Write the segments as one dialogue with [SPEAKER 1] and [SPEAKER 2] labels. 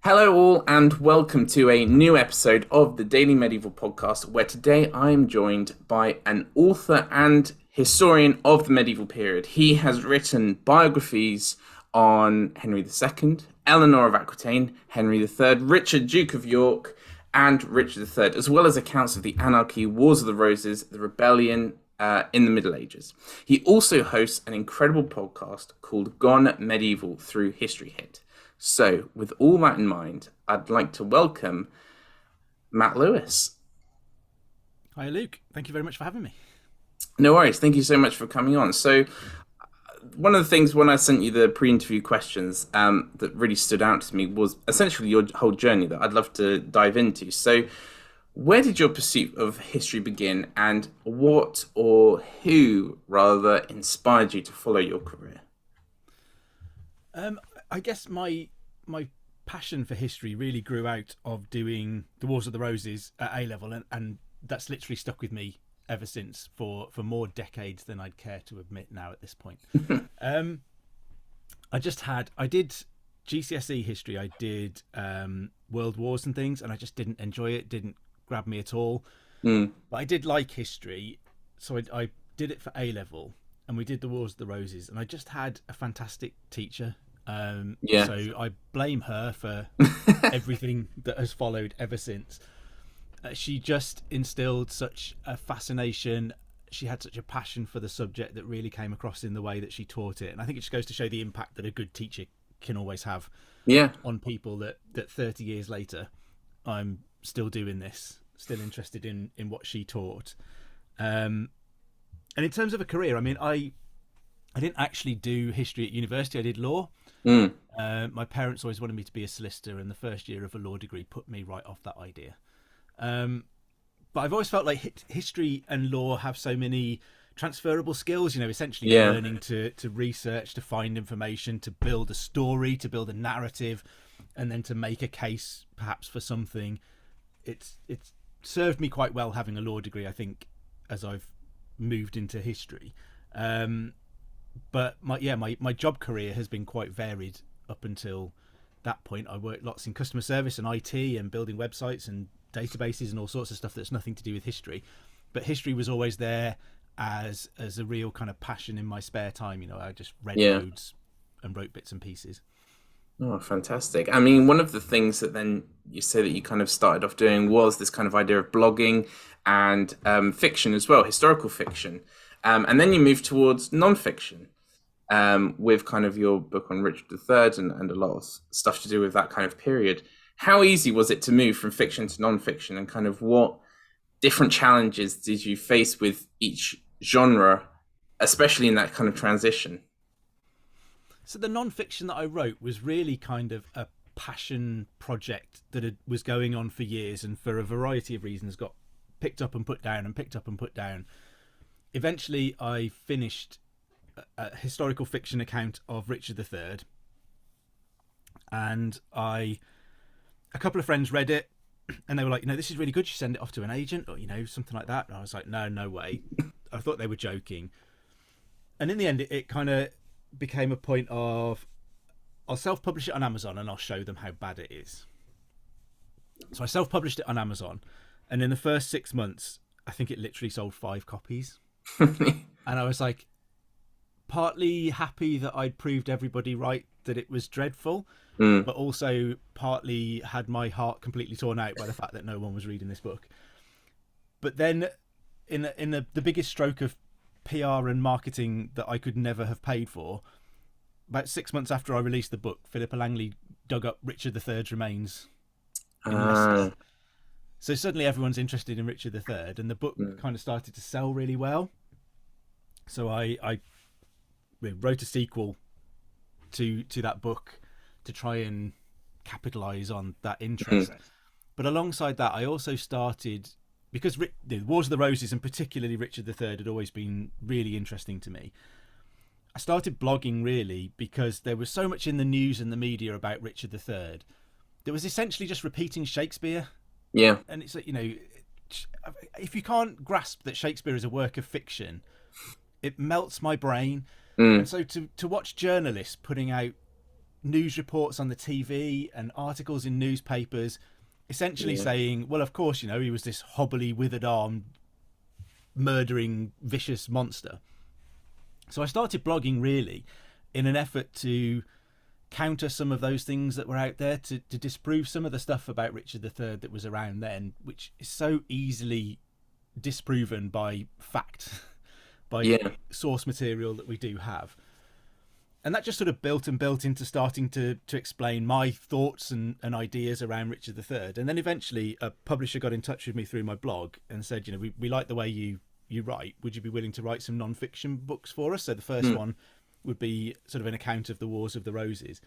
[SPEAKER 1] Hello, all, and welcome to a new episode of the Daily Medieval Podcast, where today I am joined by an author and historian of the medieval period. He has written biographies on Henry II, Eleanor of Aquitaine, Henry III, Richard, Duke of York, and Richard III, as well as accounts of the anarchy, Wars of the Roses, the rebellion in the Middle Ages. He also hosts an incredible podcast called Gone Medieval through History Hit. So, with all that in mind, I'd like to welcome Matt Lewis.
[SPEAKER 2] Hi, Luke. Thank you very much for having me.
[SPEAKER 1] No worries. Thank you so much for coming on. So, one of the things when I sent you the pre-interview questions that really stood out to me was essentially your whole journey that I'd love to dive into. So, where did your pursuit of history begin, and what or who rather inspired you to follow your career?
[SPEAKER 2] I guess my passion for history really grew out of doing the Wars of the Roses at A level, and that's literally stuck with me ever since for more decades than I'd care to admit now at this point. I did GCSE history, I did World Wars and things, and I just didn't enjoy it, didn't grab me at all. But I did like history, so I did it for A level, and we did the Wars of the Roses, and I just had a fantastic teacher.
[SPEAKER 1] Yeah.
[SPEAKER 2] So I blame her for everything that has followed ever since. She just instilled such a fascination. She had such a passion for the subject that really came across in the way that she taught it. And I think it just goes to show the impact that a good teacher can always have on people that 30 years later, I'm still doing this, still interested in what she taught. And in terms of a career, I mean, I didn't actually do history at university. I did law. My parents always wanted me to be a solicitor, and the first year of a law degree put me right off that idea. But I've always felt like history and law have so many transferable skills, essentially learning to research, to find information, to build a story, to build a narrative, and then to make a case perhaps for something. It's served me quite well having a law degree, I think, as I've moved into history. But my job career has been quite varied up until that point. I worked lots in customer service and IT and building websites and databases and all sorts of stuff that's nothing to do with history. But history was always there as a real kind of passion in my spare time. I just read loads and wrote bits and pieces.
[SPEAKER 1] Oh, fantastic. I mean, one of the things that then you say that you kind of started off doing was this kind of idea of blogging and fiction as well, historical fiction. And then you moved towards non-fiction with kind of your book on Richard III and a lot of stuff to do with that kind of period. How easy was it to move from fiction to non-fiction, and kind of what different challenges did you face with each genre, especially in that kind of transition?
[SPEAKER 2] So the non-fiction that I wrote was really kind of a passion project that was going on for years, and for a variety of reasons got picked up and put down and picked up and put down. Eventually, I finished a historical fiction account of Richard III, and a couple of friends read it, and they were like, this is really good. You send it off to an agent, or something like that. And I was like, no way. I thought they were joking. And in the end, it kind of became a point of, I'll self-publish it on Amazon and I'll show them how bad it is. So I self-published it on Amazon, and in the first 6 months, I think it literally sold 5 copies. And I was like, partly happy that I'd proved everybody right that it was dreadful, but also partly had my heart completely torn out by the fact that no one was reading this book. But then in the biggest stroke of PR and marketing that I could never have paid for, about 6 months after I released the book, Philippa Langley dug up Richard III's remains in Leicester. So suddenly everyone's interested in Richard III, and the book kind of started to sell really well. So I wrote a sequel to that book to try and capitalize on that interest. But alongside that, I also started, because the Wars of the Roses and particularly Richard III had always been really interesting to me. I started blogging really because there was so much in the news and the media about Richard III that was essentially just repeating Shakespeare.
[SPEAKER 1] Yeah.
[SPEAKER 2] And it's like, if you can't grasp that Shakespeare is a work of fiction, it melts my brain. And so to watch journalists putting out news reports on the TV and articles in newspapers essentially saying, well, of course, he was this hobbly, withered-armed, murdering, vicious monster. So I started blogging really in an effort to counter some of those things that were out there, to disprove some of the stuff about Richard III that was around then, which is so easily disproven by fact, by source material that we do have. And that just sort of built into starting to explain my thoughts and ideas around Richard III. And then eventually a publisher got in touch with me through my blog and said, we like the way you write. Would you be willing to write some non-fiction books for us? So the first one would be sort of an account of the Wars of the Roses.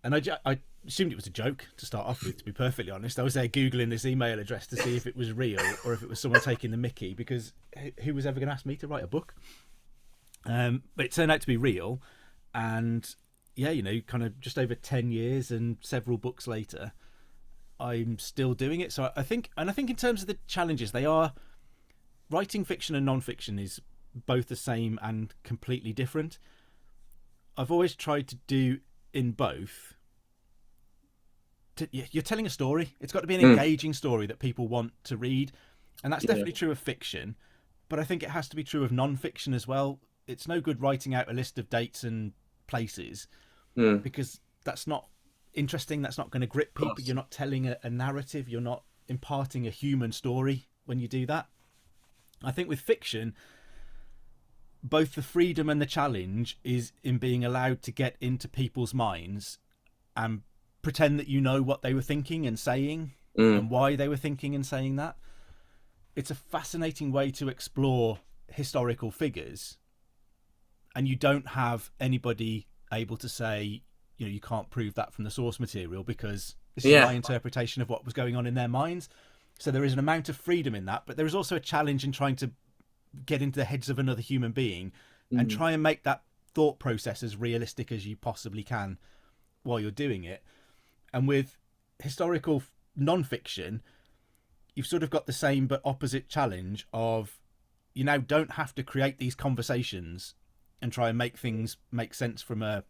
[SPEAKER 2] And I assumed it was a joke to start off with, to be perfectly honest. I was there Googling this email address to see if it was real or if it was someone taking the mickey, because who was ever going to ask me to write a book? But it turned out to be real. And yeah, kind of just over 10 years and several books later, I'm still doing it. So I think in terms of the challenges, they are, writing fiction and non-fiction is both the same and completely different. I've always tried to do in both. You're telling a story. It's got to be an engaging story that people want to read. And that's definitely true of fiction. But I think it has to be true of non-fiction as well. It's no good writing out a list of dates and places because that's not interesting. That's not going to grip people. You're not telling a narrative. You're not imparting a human story when you do that. I think with fiction, both the freedom and the challenge is in being allowed to get into people's minds and pretend that you know what they were thinking and saying and why they were thinking and saying that. It's a fascinating way to explore historical figures, and you don't have anybody able to say, you can't prove that from the source material because this is my interpretation of what was going on in their minds. So there is an amount of freedom in that, but there is also a challenge in trying to get into the heads of another human being and try and make that thought process as realistic as you possibly can while you're doing it. And with historical non-fiction, you've sort of got the same but opposite challenge of, you now don't have to create these conversations and try and make things make sense from a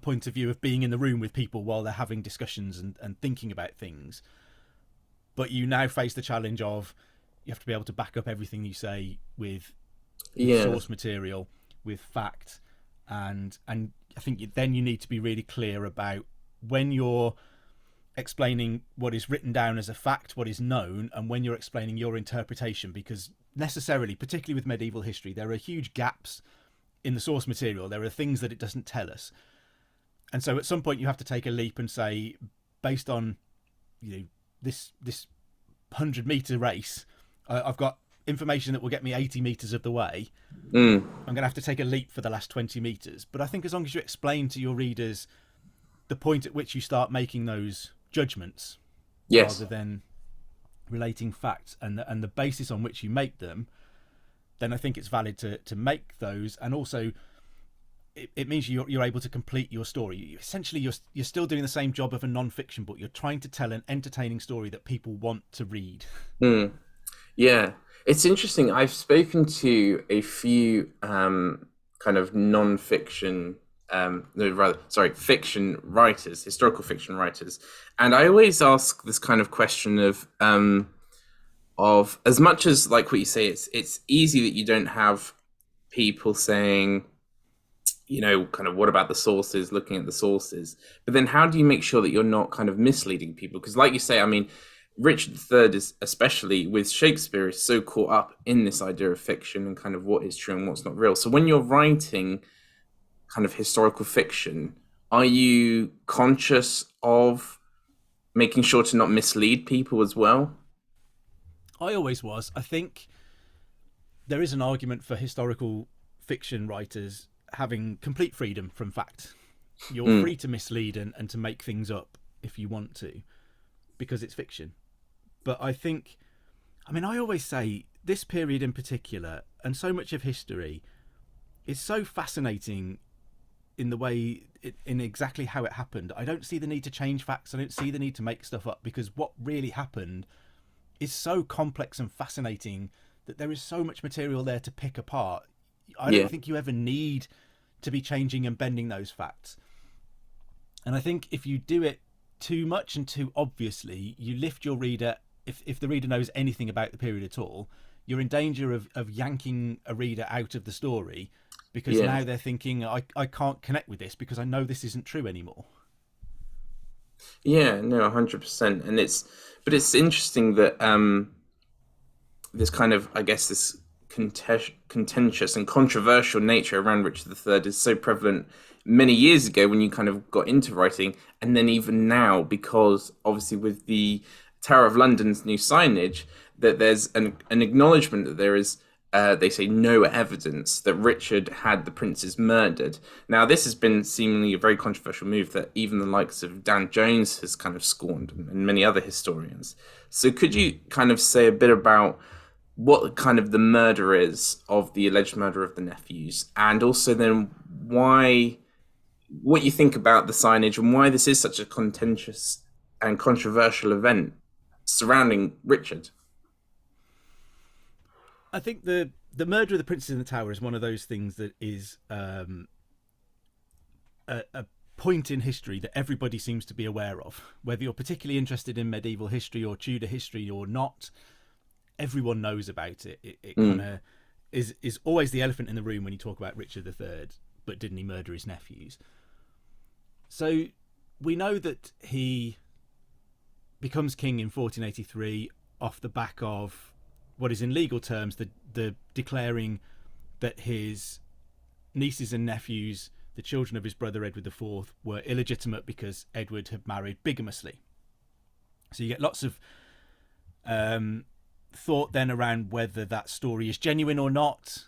[SPEAKER 2] point of view of being in the room with people while they're having discussions and thinking about things. But you now face the challenge of, you have to be able to back up everything you say with source material, with fact, and I think then you need to be really clear about when you're explaining what is written down as a fact, what is known, and when you're explaining your interpretation, because necessarily, particularly with medieval history, there are huge gaps in the source material. There are things that it doesn't tell us. And so at some point you have to take a leap and say, based on this 100-meter race, I've got information that will get me 80 meters of the way. I'm going to have to take a leap for the last 20 meters. But I think as long as you explain to your readers the point at which you start making those judgments, rather than relating facts and the basis on which you make them, then I think it's valid to make those. And also it means you're able to complete your story. Essentially, you're still doing the same job of a non-fiction book. You're trying to tell an entertaining story that people want to read.
[SPEAKER 1] Yeah, it's interesting. I've spoken to a few kind of non-fiction, fiction writers, historical fiction writers, and I always ask this kind of question of as much as, like what you say, it's easy that you don't have people saying, kind of what about the sources, looking at the sources, but then how do you make sure that you're not kind of misleading people? Because like you say, I mean, Richard III is, especially with Shakespeare, is so caught up in this idea of fiction and kind of what is true and what's not real. So when you're writing kind of historical fiction, are you conscious of making sure to not mislead people as well?
[SPEAKER 2] I always was. I think there is an argument for historical fiction writers having complete freedom from fact. You're free to mislead and to make things up if you want to, because it's fiction. But I think, I always say this period in particular, and so much of history, is so fascinating in the way, in exactly how it happened. I don't see the need to change facts. I don't see the need to make stuff up, because what really happened is so complex and fascinating that there is so much material there to pick apart. I don't think you ever need to be changing and bending those facts. And I think if you do it too much and too obviously, you lift your reader. If the reader knows anything about the period at all, you're in danger of yanking a reader out of the story, because now they're thinking, I can't connect with this because I know this isn't true anymore.
[SPEAKER 1] Yeah, no, 100%. And it's interesting that this kind of, I guess, this contentious and controversial nature around Richard III is so prevalent many years ago when you kind of got into writing, and then even now, because obviously with the Tower of London's new signage, that there's an acknowledgement that there is, they say, no evidence that Richard had the princes murdered. Now, this has been seemingly a very controversial move that even the likes of Dan Jones has kind of scorned, and many other historians. So could you kind of say a bit about what kind of the murder is of the alleged murder of the nephews, and also then what you think about the signage and why this is such a contentious and controversial event surrounding Richard?
[SPEAKER 2] I think the murder of the princes in the Tower is one of those things that is a point in history that everybody seems to be aware of. Whether you're particularly interested in medieval history or Tudor history or not, everyone knows about it. It kind of is always the elephant in the room when you talk about Richard III, but didn't he murder his nephews? So we know that he becomes king in 1483 off the back of what is in legal terms the declaring that his nieces and nephews, the children of his brother Edward IV, were illegitimate because Edward had married bigamously. So you get lots of thought then around whether that story is genuine or not.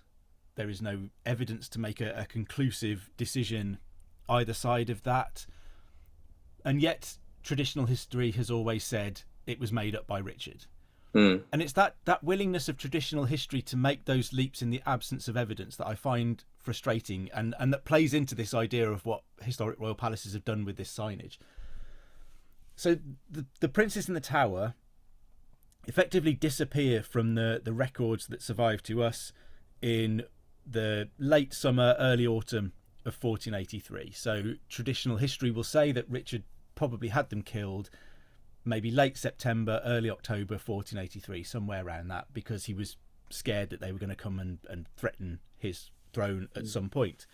[SPEAKER 2] There is no evidence to make a conclusive decision either side of that. And yet traditional history has always said it was made up by Richard. And it's that willingness of traditional history to make those leaps in the absence of evidence that I find frustrating, and that plays into this idea of what historic royal palaces have done with this signage. So the princes in the Tower effectively disappear from the records that survive to us in the late summer, early autumn of 1483. So traditional history will say that Richard probably had them killed maybe late September, early October 1483, somewhere around that, because he was scared that they were going to come and threaten his throne at some point.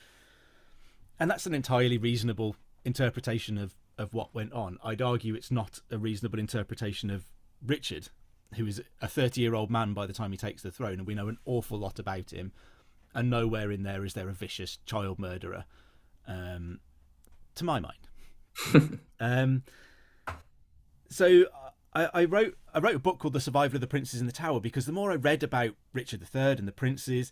[SPEAKER 2] And that's an entirely reasonable interpretation of what went on. I'd argue it's not a reasonable interpretation of Richard, who is a 30-year-old man by the time he takes the throne, and we know an awful lot about him, and nowhere in there is there a vicious child murderer, to my mind. So I wrote a book called The Survival of the Princes in the Tower, because the more I read about Richard III and the princes,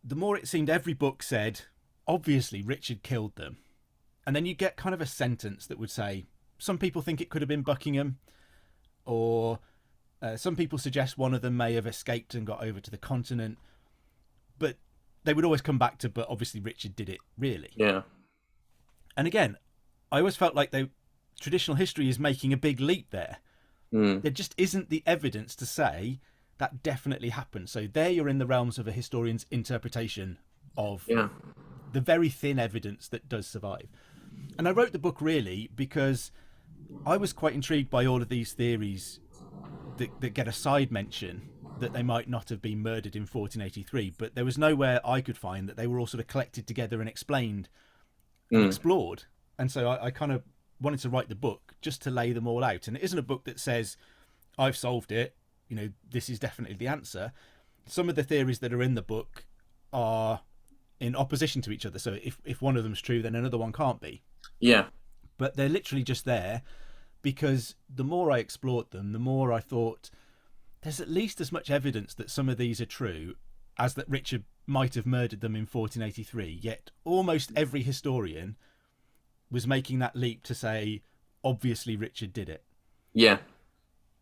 [SPEAKER 2] the more it seemed every book said, obviously Richard killed them. And then you get kind of a sentence that would say, some people think it could have been Buckingham, or some people suggest one of them may have escaped and got over to the continent. But they would always come back to, but obviously Richard did it, really.
[SPEAKER 1] Yeah.
[SPEAKER 2] And again, I always felt like traditional history is making a big leap there. There just isn't the evidence to say that definitely happened. So there you're in the realms of a historian's interpretation of the very thin evidence that does survive. And I wrote the book really because I was quite intrigued by all of these theories that get a side mention that they might not have been murdered in 1483, but there was nowhere I could find that they were all sort of collected together and explained and explored. And so I kind of wanted to write the book just to lay them all out. And it isn't a book that says, I've solved it, this is definitely the answer. Some of the theories that are in the book are in opposition to each other. So if one of them's true, then another one can't be.
[SPEAKER 1] Yeah.
[SPEAKER 2] But they're literally just there because the more I explored them, the more I thought there's at least as much evidence that some of these are true as that Richard might have murdered them in 1483. Yet almost every historian was making that leap to say, obviously Richard did it.
[SPEAKER 1] Yeah.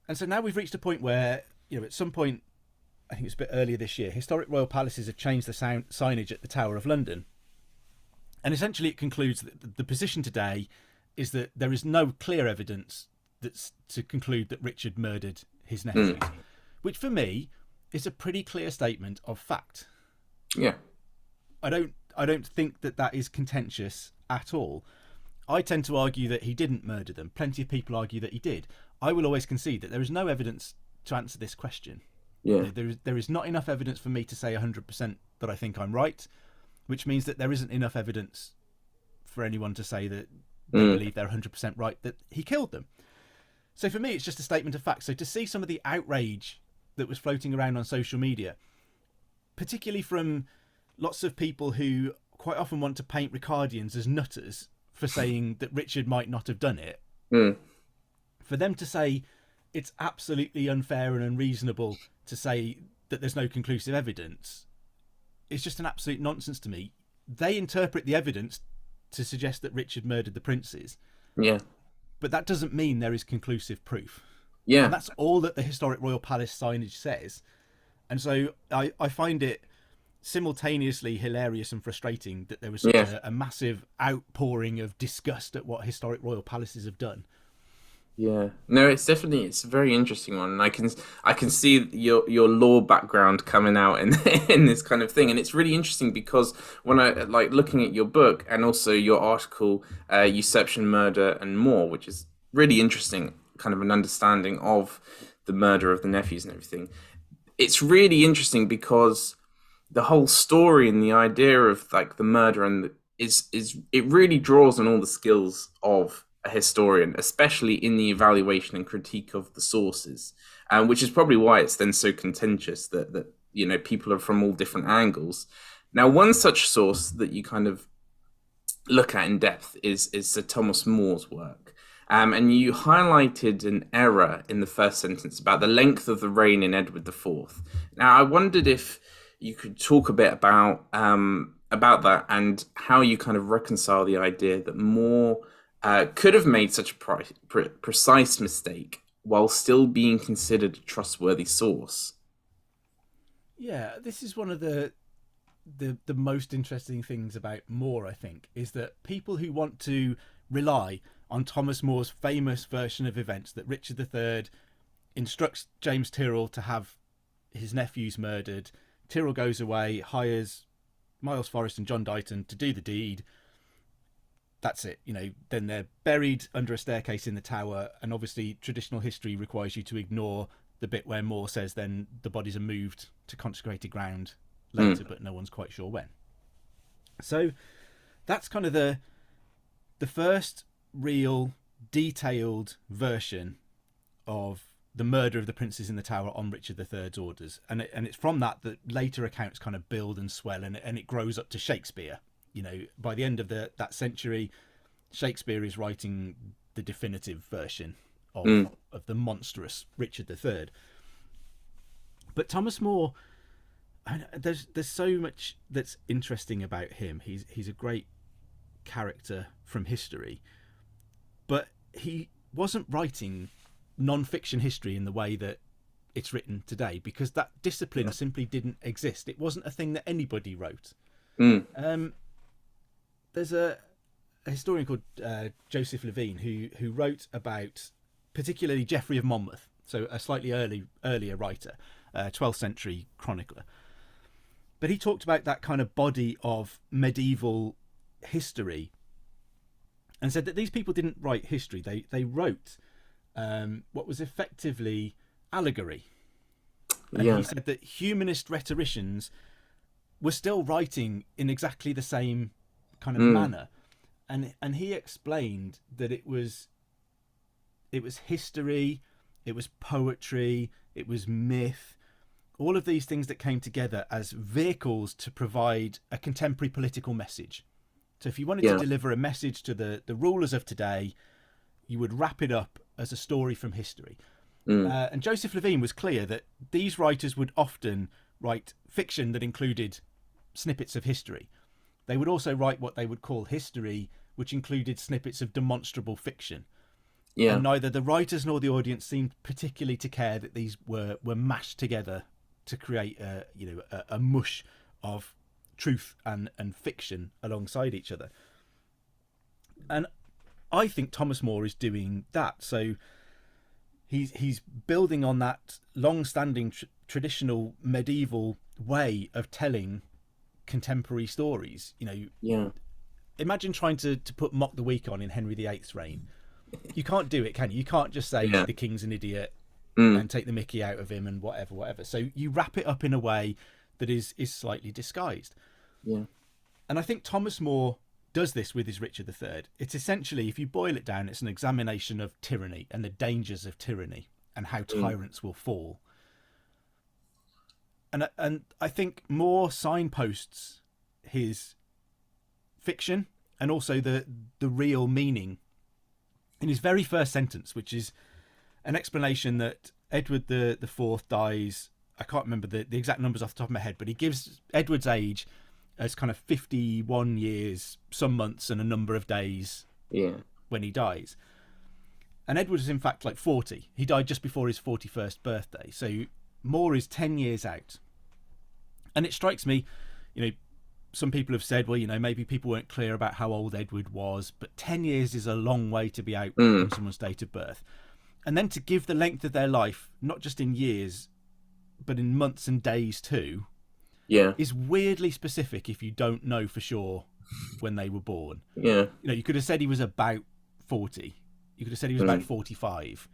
[SPEAKER 2] And so now we've reached a point where, at some point, I think it's a bit earlier this year, historic royal palaces have changed the signage at the Tower of London. And essentially it concludes that the position today is that there is no clear evidence that's to conclude that Richard murdered his nephews, which for me is a pretty clear statement of fact.
[SPEAKER 1] Yeah.
[SPEAKER 2] I I don't think that is contentious at all. I tend to argue that he didn't murder them. Plenty of people argue that he did. I will always concede that there is no evidence to answer this question.
[SPEAKER 1] Yeah.
[SPEAKER 2] There is not enough evidence for me to say 100% that I think I'm right, which means that there isn't enough evidence for anyone to say that they believe they're 100% right that he killed them. So for me, it's just a statement of fact. So to see some of the outrage that was floating around on social media, particularly from lots of people who quite often want to paint Ricardians as nutters for saying that Richard might not have done it, for them to say it's absolutely unfair and unreasonable to say that there's no conclusive evidence, it's just an absolute nonsense to me. They interpret the evidence to suggest that Richard murdered the princes.
[SPEAKER 1] Yeah.
[SPEAKER 2] But that doesn't mean there is conclusive proof.
[SPEAKER 1] Yeah.
[SPEAKER 2] And that's all that the historic royal palace signage says. And so I find it simultaneously hilarious and frustrating that there was such a massive outpouring of disgust at what historic royal palaces have done.
[SPEAKER 1] Yeah, no, it's a very interesting one, and I can see your law background coming out in in this kind of thing, and it's really interesting because when I like looking at your book and also your article, Usurpation, Murder, and More, which is really interesting, kind of an understanding of the murder of the nephews and everything. It's really interesting because the whole story and the idea of like the murder and is it really draws on all the skills of a historian, especially in the evaluation and critique of the sources, which is probably why it's then so contentious that people are from all different angles. Now, one such source that you kind of look at in depth is Sir Thomas More's work, and you highlighted an error in the first sentence about the length of the reign in Edward IV. Now, I wondered if you could talk a bit about that and how you kind of reconcile the idea that More could have made such a precise mistake while still being considered a trustworthy source.
[SPEAKER 2] Yeah, this is one of the most interesting things about More, I think, is that people who want to rely on Thomas More's famous version of events, that Richard III instructs James Tyrrell to have his nephews murdered, Tyrrell goes away, hires Miles Forrest and John Dighton to do the deed. That's it, then they're buried under a staircase in the tower, and obviously traditional history requires you to ignore the bit where More says then the bodies are moved to consecrated ground later, but no one's quite sure when. So that's kind of the first real detailed version of the murder of the princes in the tower on Richard III's orders, and it's from that later accounts kind of build and swell, and it grows up to Shakespeare. By the end of that century, Shakespeare is writing the definitive version of the monstrous Richard III. But Thomas More, there's so much that's interesting about him. He's a great character from history, but he wasn't writing non-fiction history in the way that it's written today, because that discipline simply didn't exist. It wasn't a thing that anybody wrote. There's a historian called Joseph Levine who wrote about particularly Geoffrey of Monmouth, so a slightly earlier writer, 12th century chronicler. But he talked about that kind of body of medieval history and said that these people didn't write history. They wrote what was effectively allegory. And he said that humanist rhetoricians were still writing in exactly the same kind of manner, and he explained that it was history, it was poetry, it was myth, all of these things that came together as vehicles to provide a contemporary political message. So if you wanted to deliver a message to the rulers of today, you would wrap it up as a story from history. And Joseph Levine was clear that these writers would often write fiction that included snippets of history. They would also write what they would call history, which included snippets of demonstrable fiction. And neither the writers nor the audience seemed particularly to care that these were mashed together to create a mush of truth and fiction alongside each other. And I think Thomas More is doing that. So he's building on that long-standing traditional medieval way of telling contemporary stories.
[SPEAKER 1] Yeah.
[SPEAKER 2] Imagine trying to put Mock the Week on in Henry VIII's reign. You can't do it, can you? You can't just say
[SPEAKER 1] Yeah.
[SPEAKER 2] the king's an idiot
[SPEAKER 1] Mm.
[SPEAKER 2] and take the mickey out of him and whatever. So you wrap it up in a way that is slightly disguised.
[SPEAKER 1] Yeah.
[SPEAKER 2] And I think Thomas More does this with his Richard III. It's essentially, if you boil it down, it's an examination of tyranny and the dangers of tyranny and how tyrants will fall. And I think More signposts his fiction and also the real meaning in his very first sentence, which is an explanation that Edward the Fourth dies. I can't remember the exact numbers off the top of my head, but he gives Edward's age as kind of 51 years, some months, and a number of days when he dies. And Edward is in fact like 40. He died just before his 41st birthday. So More is 10 years out. And it strikes me, some people have said, well, maybe people weren't clear about how old Edward was, but 10 years is a long way to be out from someone's date of birth. And then to give the length of their life, not just in years, but in months and days too, is weirdly specific if you don't know for sure when they were born.
[SPEAKER 1] Yeah.
[SPEAKER 2] You could have said he was about 40. You could have said he was about 45.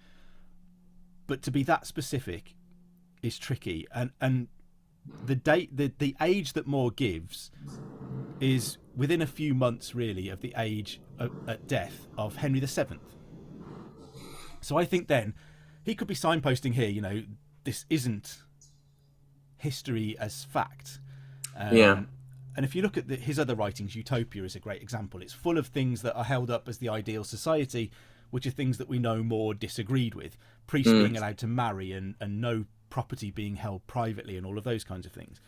[SPEAKER 2] But to be that specific is tricky. And the date, the age that More gives is within a few months, really, of the age at death of Henry VII. So I think then he could be signposting here, this isn't history as fact. And if you look at his other writings, Utopia is a great example. It's full of things that are held up as the ideal society, which are things that we know More disagreed with. Priests being allowed to marry and no property being held privately and all of those kinds of things.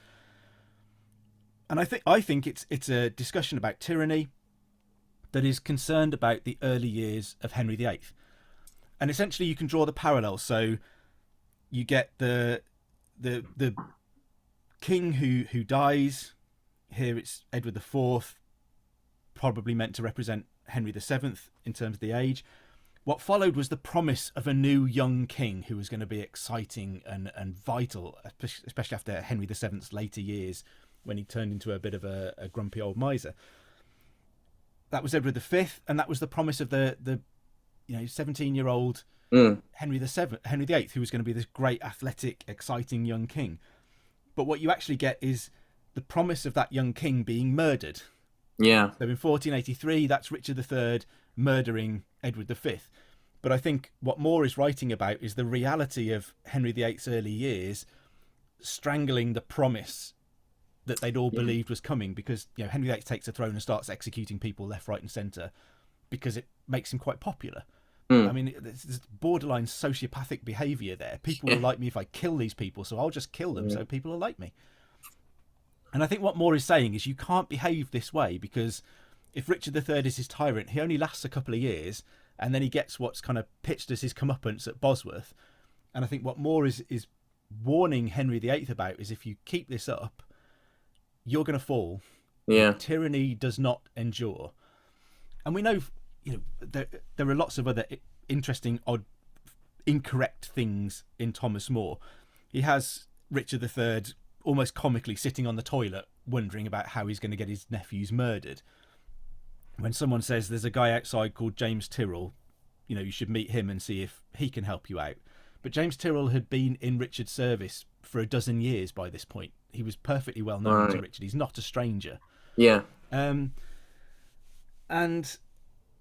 [SPEAKER 2] And I think it's a discussion about tyranny that is concerned about the early years of Henry VIII. And essentially you can draw the parallel. So you get the king who dies. Here it's Edward IV, probably meant to represent Henry VII in terms of the age. What followed was the promise of a new young king who was going to be exciting and vital, especially after Henry VII's later years when he turned into a bit of a grumpy old miser. That was Edward V, and that was the promise of the 17-year-old Henry VIII, who was going to be this great, athletic, exciting young king. But what you actually get is the promise of that young king being murdered.
[SPEAKER 1] Yeah.
[SPEAKER 2] So in 1483, that's Richard III murdering Edward V. But I think what More is writing about is the reality of Henry VIII's early years strangling the promise that they'd all believed was coming, because Henry VIII takes the throne and starts executing people left, right and centre because it makes him quite popular. I mean, there's borderline sociopathic behaviour there. People will like me if I kill these people, so I'll just kill them so people will like me. And I think what More is saying is you can't behave this way, because if Richard III is his tyrant, he only lasts a couple of years and then he gets what's kind of pitched as his comeuppance at Bosworth. And I think what More is warning Henry VIII about is if you keep this up, you're going to fall.
[SPEAKER 1] Yeah.
[SPEAKER 2] Tyranny does not endure. And we know, there are lots of other interesting, odd, incorrect things in Thomas More. He has Richard III almost comically sitting on the toilet wondering about how he's going to get his nephews murdered. When someone says there's a guy outside called James Tyrrell, you should meet him and see if he can help you out. But James Tyrrell had been in Richard's service for a dozen years by this point. He was perfectly well known to Richard. He's not a stranger.
[SPEAKER 1] Yeah.
[SPEAKER 2] And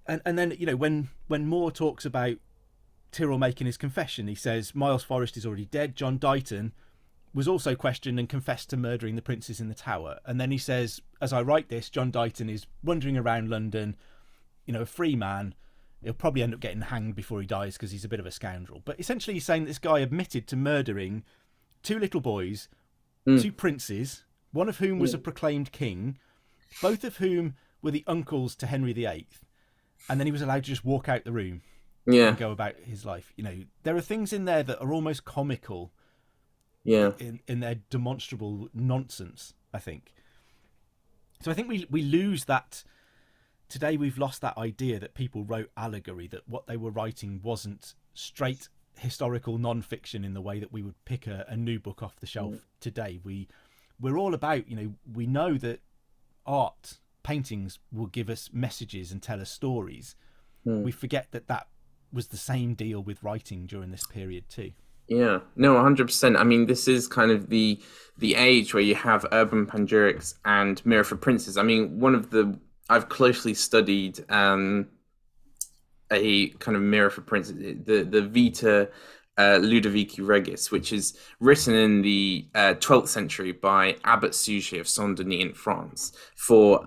[SPEAKER 2] then when More talks about Tyrrell making his confession, he says Miles Forrest is already dead. John Dighton was also questioned and confessed to murdering the princes in the Tower. And then he says, as I write this, John Dighton is wandering around London, a free man. He'll probably end up getting hanged before he dies because he's a bit of a scoundrel. But essentially he's saying this guy admitted to murdering two little boys, two princes, one of whom was a proclaimed king, both of whom were the uncles to Henry VIII. And then he was allowed to just walk out the room and go about his life. There are things in there that are almost comical in their demonstrable nonsense, I think. So I think we lose that. Today we've lost that idea that people wrote allegory, that what they were writing wasn't straight historical non-fiction in the way that we would pick a new book off the shelf today. We we're all about, we know that art, paintings will give us messages and tell us stories. We forget that was the same deal with writing during this period too.
[SPEAKER 1] Yeah, no, 100%. I mean, this is kind of the age where you have urban panegyrics and Mirror for Princes. I mean, I've closely studied a kind of Mirror for Princes, the Vita Ludovici Regis, which is written in the 12th century by Abbot Suger of Saint-Denis in France for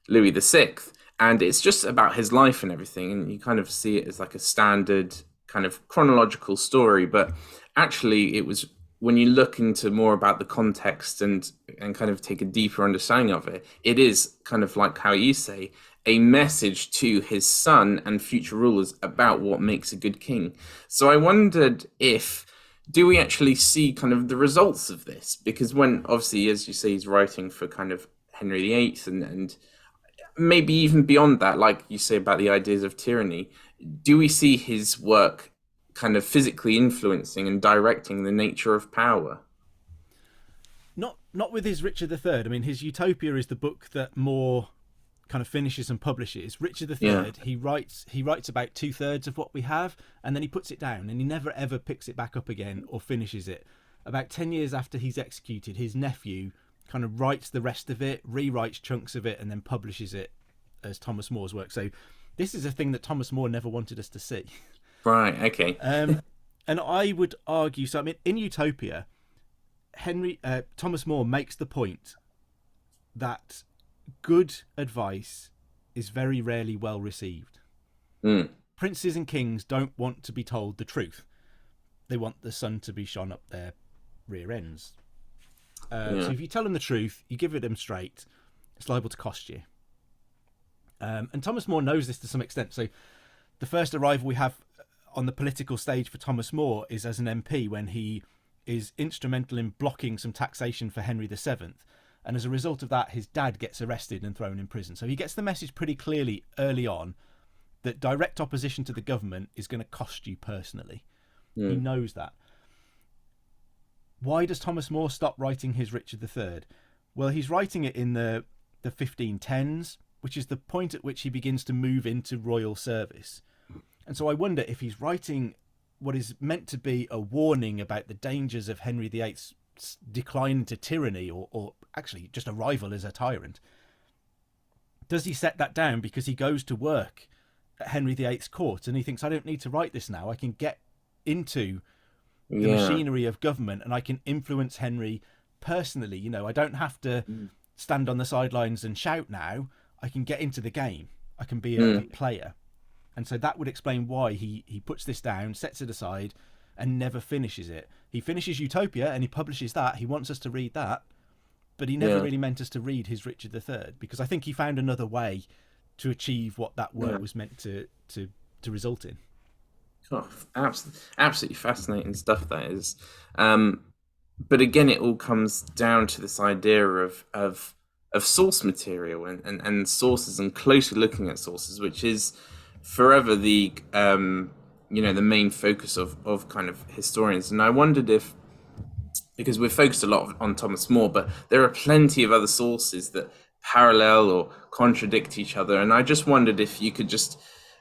[SPEAKER 1] Louis VI. And it's just about his life and everything. And you kind of see it as like a standard kind of chronological story. But actually, it was when you look into more about the context and kind of take a deeper understanding of it, it is kind of like how you say, a message to his son and future rulers about what makes a good king. So I wondered do we actually see kind of the results of this? Because when, obviously, as you say, he's writing for kind of Henry VIII and maybe even beyond that, like you say about the ideas of tyranny, do we see his work kind of physically influencing and directing the nature of power?
[SPEAKER 2] Not with his Richard III. I mean, his Utopia is the book that more kind of finishes and publishes. Richard III, he writes about 2/3 of what we have, and then he puts it down, and he never ever picks it back up again or finishes it. About 10 years after he's executed, his nephew kind of writes the rest of it, rewrites chunks of it, and then publishes it as Thomas More's work. So this is a thing that Thomas More never wanted us to see.
[SPEAKER 1] Right, okay.
[SPEAKER 2] And I would argue, so I mean, in Utopia, Thomas More makes the point that good advice is very rarely well received. Princes and kings don't want to be told the truth. They want the sun to be shone up their rear ends. So if you tell them the truth, you give it them straight, it's liable to cost you. And Thomas More knows this to some extent. So the first arrival we have on the political stage for Thomas More is as an MP when he is instrumental in blocking some taxation for Henry VII. And as a result of that, his dad gets arrested and thrown in prison. So he gets the message pretty clearly early on that direct opposition to the government is going to cost you personally. He knows that. Why does Thomas More stop writing his Richard III? Well, he's writing it in the 1510s, which is the point at which he begins to move into royal service. And so I wonder if he's writing what is meant to be a warning about the dangers of Henry VIII's decline into tyranny, or actually just arrival as a tyrant. Does he set that down because he goes to work at Henry VIII's court and he thinks, I don't need to write this now, I can get into the machinery of government and I can influence Henry personally, I don't have to stand on the sidelines and shout now, I can get into the game, I can be a player. And so that would explain why he puts this down, sets it aside, and never finishes it. He finishes Utopia and he publishes that. He wants us to read that, but he never really meant us to read his Richard III, because I think he found another way to achieve what that work was meant to result in.
[SPEAKER 1] Oh, absolutely fascinating stuff, that is. But again, it all comes down to this idea of source material and sources, and closely looking at sources, which is forever the the main focus of kind of historians. And I wondered if, because we've focused a lot on Thomas More, but there are plenty of other sources that parallel or contradict each other. And I just wondered if you could just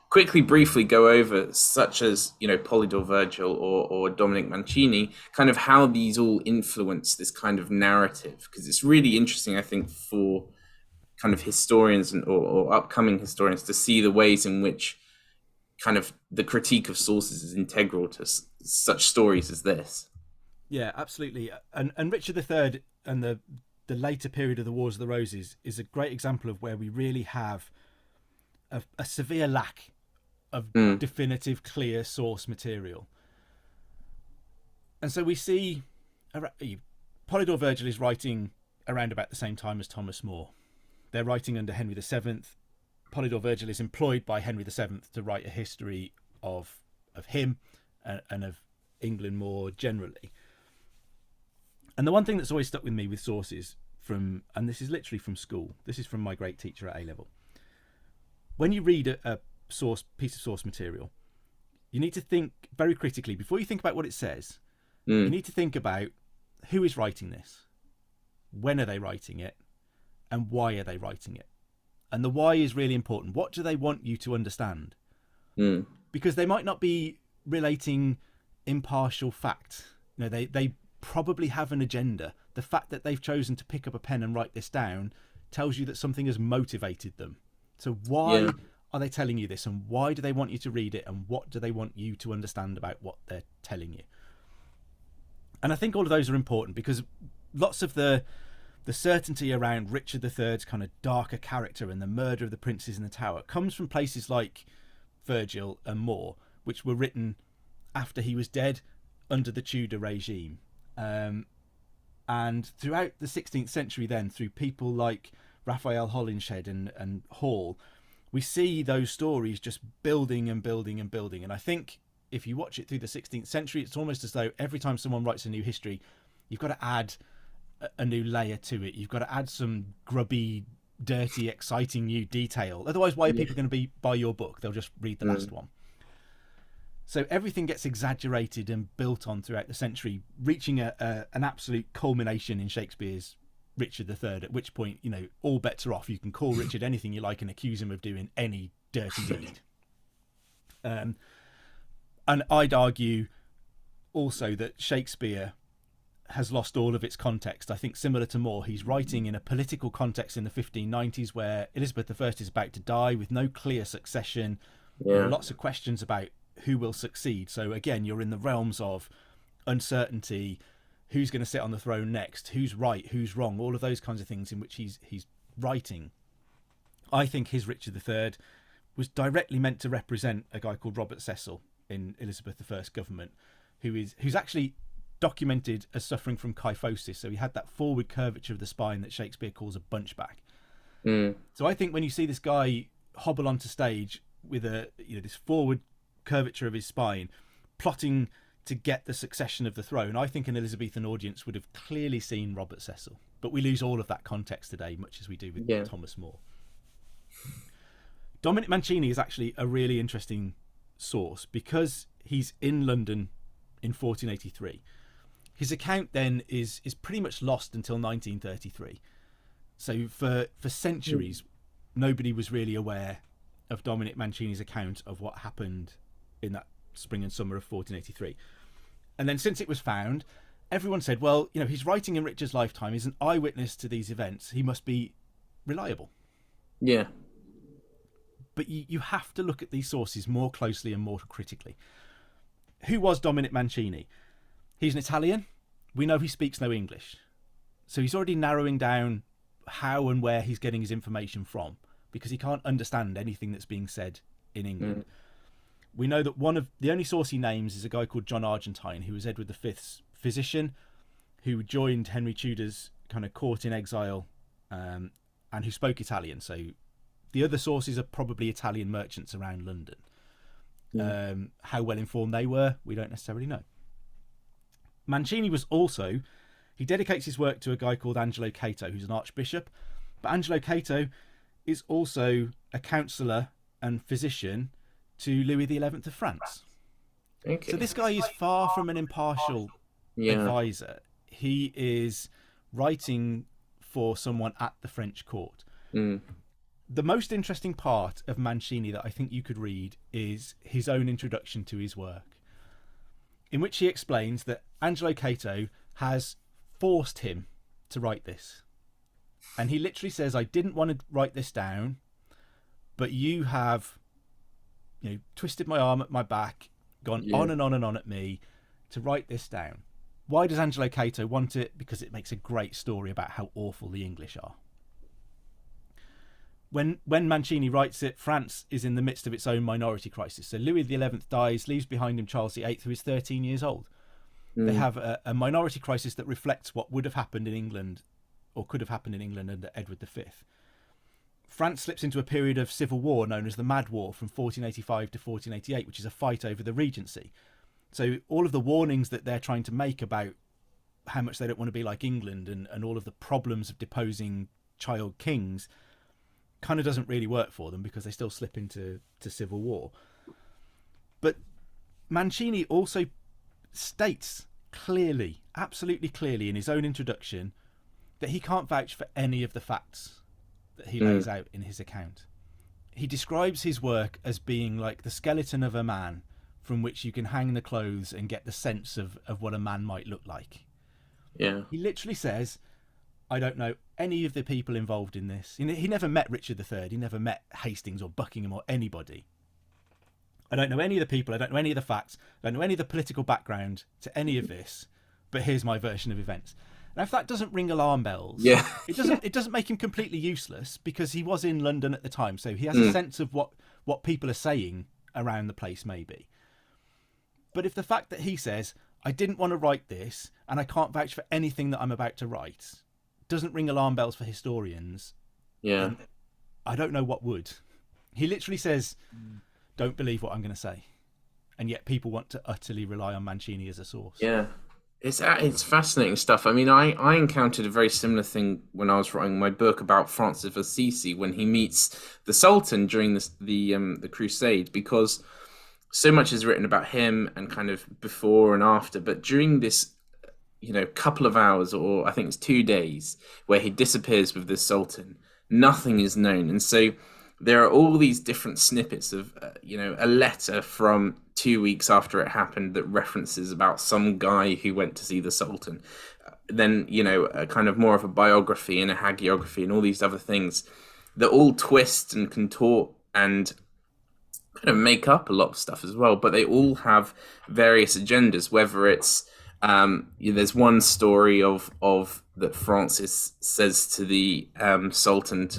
[SPEAKER 1] quickly, briefly go over, such as, Polydor Virgil or Dominic Mancini, kind of how these all influence this kind of narrative. Because it's really interesting, I think, for kind of historians or upcoming historians to see the ways in which kind of the critique of sources is integral to such stories as this.
[SPEAKER 2] Yeah, absolutely. And Richard III and the later period of the Wars of the Roses is a great example of where we really have a severe lack of definitive, clear source material. And so we see Polydor Virgil is writing around about the same time as Thomas More. They're writing under Henry VII. Polydor Virgil is employed by Henry VII to write a history of him and of England more generally. And the one thing that's always stuck with me with sources and this is literally from school, this is from my great teacher at A-level. When you read a piece of source material, you need to think very critically. Before you think about what it says, you need to think about who is writing this. when are they writing it, and why are they writing it. And the why is really important. What do they want you to understand? Because they might not be relating impartial fact. They probably have an agenda. The fact that they've chosen to pick up a pen and write this down tells you that something has motivated them. So why are they telling you this, and why do they want you to read it, and what do they want you to understand about what they're telling you? And I think all of those are important, because lots of the certainty around Richard III's kind of darker character and the murder of the princes in the Tower comes from places like Virgil and More, which were written after he was dead under the Tudor regime. And throughout the 16th century then, through people like Raphael Holinshed and Hall, we see those stories just building and building and building. And I think if you watch it through the 16th century, it's almost as though every time someone writes a new history, you've got to add a new layer to it. You've got to add some grubby, dirty, exciting new detail. Otherwise, why are people going to buy your book? They'll just read the last one. So everything gets exaggerated and built on throughout the century, reaching an absolute culmination in Shakespeare's Richard III, at which point, all bets are off. You can call Richard anything you like and accuse him of doing any dirty deed. And I'd argue also that Shakespeare has lost all of its context. I think similar to More, he's writing in a political context in the 1590s where Elizabeth I is about to die with no clear succession. There are lots of questions about who will succeed. So again, you're in the realms of uncertainty. Who's going to sit on the throne next? Who's right? Who's wrong? All of those kinds of things in which he's writing. I think his Richard III was directly meant to represent a guy called Robert Cecil in Elizabeth I's government, who's actually documented as suffering from kyphosis. So he had that forward curvature of the spine that Shakespeare calls a bunchback. So I think when you see this guy hobble onto stage with this forward curvature of his spine, plotting to get the succession of the throne, I think an Elizabethan audience would have clearly seen Robert Cecil. But we lose all of that context today, much as we do with Thomas More. Dominic Mancini is actually a really interesting source because he's in London in 1483. His account then is pretty much lost until 1933. So for centuries, nobody was really aware of Dominic Mancini's account of what happened in that spring and summer of 1483. And then since it was found, everyone said, well, he's writing in Richard's lifetime, he's an eyewitness to these events, he must be reliable.
[SPEAKER 1] Yeah.
[SPEAKER 2] But you have to look at these sources more closely and more critically. Who was Dominic Mancini? He's an Italian. We know he speaks no English. So he's already narrowing down how and where he's getting his information from, because he can't understand anything that's being said in England. We know that one of the only source he names is a guy called John Argentine, who was Edward V's physician, who joined Henry Tudor's kind of court in exile, and who spoke Italian. So the other sources are probably Italian merchants around London. How well informed they were, we don't necessarily know. Mancini was also, he dedicates his work to a guy called Angelo Cato, who's an archbishop. But Angelo Cato is also a counsellor and physician to Louis XI of France.
[SPEAKER 1] Okay.
[SPEAKER 2] So this guy is far from an impartial advisor. He is writing for someone at the French court. The most interesting part of Mancini that I think you could read is his own introduction to his work, in which he explains that Angelo Cato has forced him to write this. And he literally says, I didn't want to write this down, but you have twisted my arm at my back, gone on and on and on at me to write this down. Why does Angelo Cato want it? Because it makes a great story about how awful the English are. When Mancini writes it, France is in the midst of its own minority crisis. So Louis XI dies, leaves behind him Charles VIII, who is 13 years old. They have a minority crisis that reflects what would have happened in England, or could have happened in England under Edward V. France slips into a period of civil war known as the Mad War from 1485 to 1488, which is a fight over the regency. So all of the warnings that they're trying to make about how much they don't want to be like England and all of the problems of deposing child kings kind of doesn't really work for them, because they still slip into civil war. But Mancini also states clearly, absolutely clearly in his own introduction, that he can't vouch for any of the facts that he lays out in his account. He describes his work as being like the skeleton of a man from which you can hang the clothes and get the sense of what a man might look like.
[SPEAKER 1] Yeah.
[SPEAKER 2] He literally says, I don't know any of the people involved in this. He never met Richard III. He never met Hastings or Buckingham or anybody. I don't know any of the people. I don't know any of the facts. I don't know any of the political background to any of this. But here's my version of events. Now, if that doesn't ring alarm bells,
[SPEAKER 1] Yeah.
[SPEAKER 2] it doesn't make him completely useless, because he was in London at the time, so he has a sense of what people are saying around the place, maybe. But if the fact that he says, I didn't want to write this, and I can't vouch for anything that I'm about to write, doesn't ring alarm bells for historians,
[SPEAKER 1] Yeah.
[SPEAKER 2] I don't know what would. He literally says, don't believe what I'm going to say. And yet people want to utterly rely on Mancini as a source.
[SPEAKER 1] Yeah. It's fascinating stuff. I mean, I encountered a very similar thing when I was writing my book about Francis of Assisi, when he meets the Sultan during the Crusade, because so much is written about him and kind of before and after, but during this, couple of hours, or I think it's 2 days, where he disappears with the Sultan, nothing is known. And so there are all these different snippets of, a letter from 2 weeks after it happened that references about some guy who went to see the Sultan. Then, a kind of more of a biography and a hagiography and all these other things that all twist and contort and kind of make up a lot of stuff as well. But they all have various agendas, whether it's, there's one story of that Francis says to the Sultan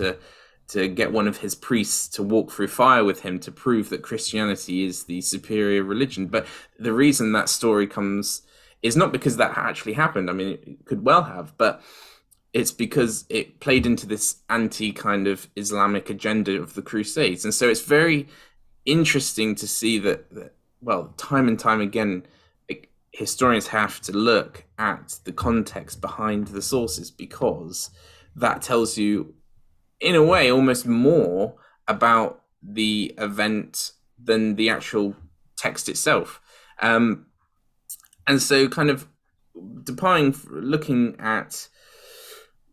[SPEAKER 1] to get one of his priests to walk through fire with him to prove that Christianity is the superior religion. But the reason that story comes is not because that actually happened. I mean, it could well have, but it's because it played into this anti kind of Islamic agenda of the Crusades. And so it's very interesting to see that well, time and time again, historians have to look at the context behind the sources, because that tells you, in a way, almost more about the event than the actual text itself. And so kind of looking at,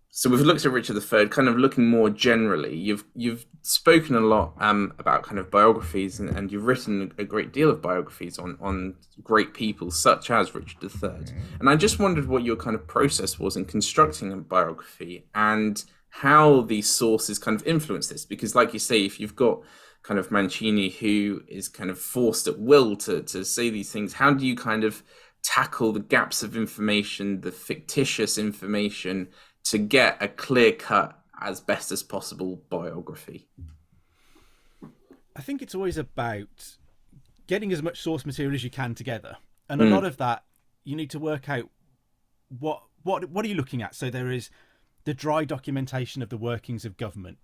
[SPEAKER 1] so we've looked at Richard III, kind of looking more generally. You've spoken a lot about kind of biographies, and you've written a great deal of biographies on great people such as Richard III. And I just wondered what your kind of process was in constructing a biography, and how these sources kind of influence this. Because like you say, if you've got kind of Mancini who is kind of forced at will to say these things, how do you kind of tackle the gaps of information, the fictitious information, to get a clear-cut, as best as possible biography?
[SPEAKER 2] I think it's always about getting as much source material as you can together. And a lot of that, you need to work out what are you looking at. So there is the dry documentation of the workings of government.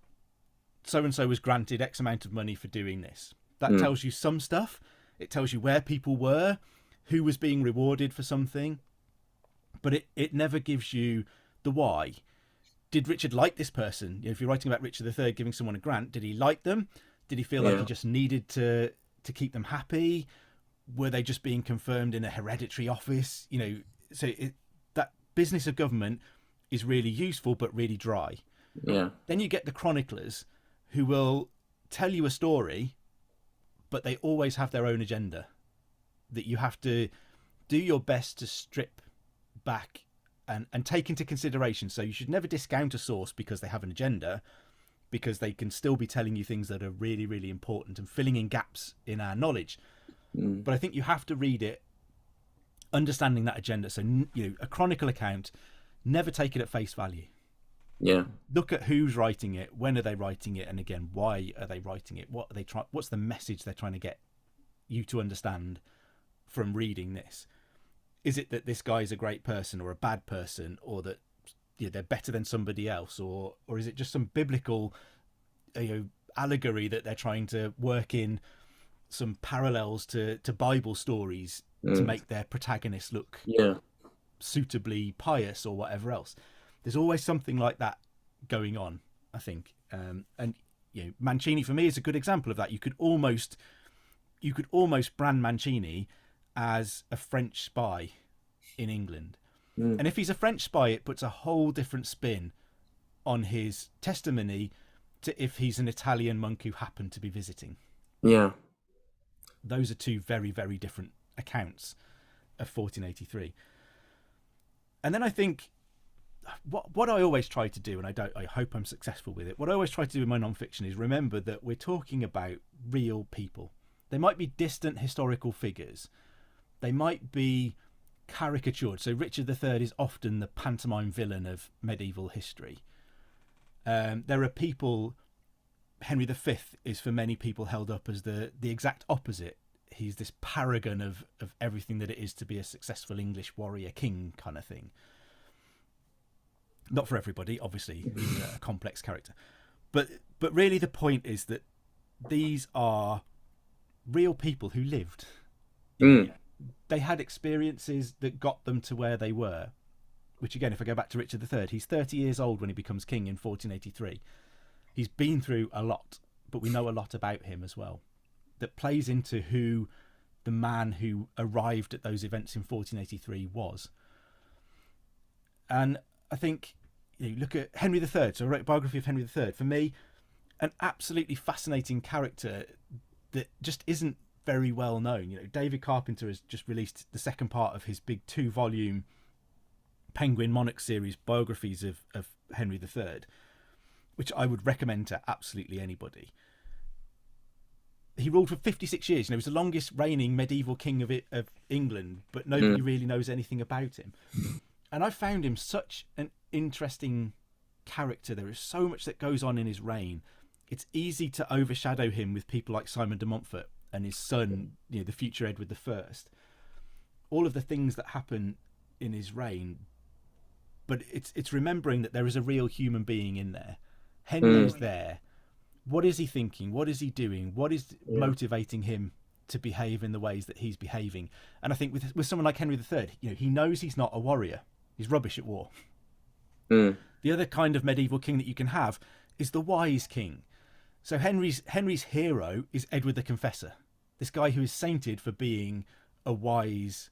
[SPEAKER 2] So-and-so was granted X amount of money for doing this. That tells you some stuff. It tells you where people were, who was being rewarded for something. But it never gives you the why. Did Richard like this person? If you're writing about Richard III giving someone a grant, did he like them? Did he feel like he just needed to keep them happy? Were they just being confirmed in a hereditary office? So that business of government is really useful but really dry.
[SPEAKER 1] Yeah.
[SPEAKER 2] Then you get the chroniclers who will tell you a story, but they always have their own agenda that you have to do your best to strip back and take into consideration. So you should never discount a source because they have an agenda, because they can still be telling you things that are really, really important and filling in gaps in our knowledge. But I think you have to read it understanding that agenda. So, a chronicle account, never take it at face value.
[SPEAKER 1] Yeah.
[SPEAKER 2] Look at who's writing it, when are they writing it, and again, why are they writing it? What's the message they're trying to get you to understand from reading this? Is it that this guy is a great person or a bad person, or that they're better than somebody else, or is it just some biblical allegory that they're trying to work in some parallels to Bible stories to make their protagonists look suitably pious or whatever else? There's always something like that going on, I think. And Mancini for me is a good example of that. You could almost brand Mancini as a French spy in England. And if he's a French spy, it puts a whole different spin on his testimony to if he's an Italian monk who happened to be visiting.
[SPEAKER 1] Yeah.
[SPEAKER 2] Those are two very, very different accounts of 1483. And then I think what I always try to do, and I hope I'm successful with it, what I always try to do in my non-fiction is remember that we're talking about real people. They might be distant historical figures. They might be caricatured. So Richard III is often the pantomime villain of medieval history. There are people, Henry V is for many people held up as the exact opposite. He's this paragon of everything that it is to be a successful English warrior king kind of thing. Not for everybody, obviously, he's a complex character. But really the point is that these are real people who lived. They had experiences that got them to where they were, which again, if I go back to Richard III, he's 30 years old when he becomes king in 1483. He's been through a lot, but we know a lot about him as well. That plays into who the man who arrived at those events in 1483 was. And I think, you look at Henry III. So I wrote a biography of Henry III. For me, an absolutely fascinating character that just isn't very well known. David Carpenter has just released the second part of his big 2-volume Penguin Monarch series biographies of Henry III, which I would recommend to absolutely anybody. He ruled for 56 years. He was the longest reigning medieval king of England, but nobody really knows anything about him. And I found him such an interesting character. There is so much that goes on in his reign. It's easy to overshadow him with people like Simon de Montfort and his son, the future Edward I. All of the things that happen in his reign, but it's remembering that there is a real human being in there. Henry is there. What is he thinking? What is he doing? What is motivating him to behave in the ways that he's behaving? And I think with someone like Henry III, he knows he's not a warrior. He's rubbish at war. The other kind of medieval king that you can have is the wise king. So Henry's hero is Edward the Confessor, this guy who is sainted for being a wise,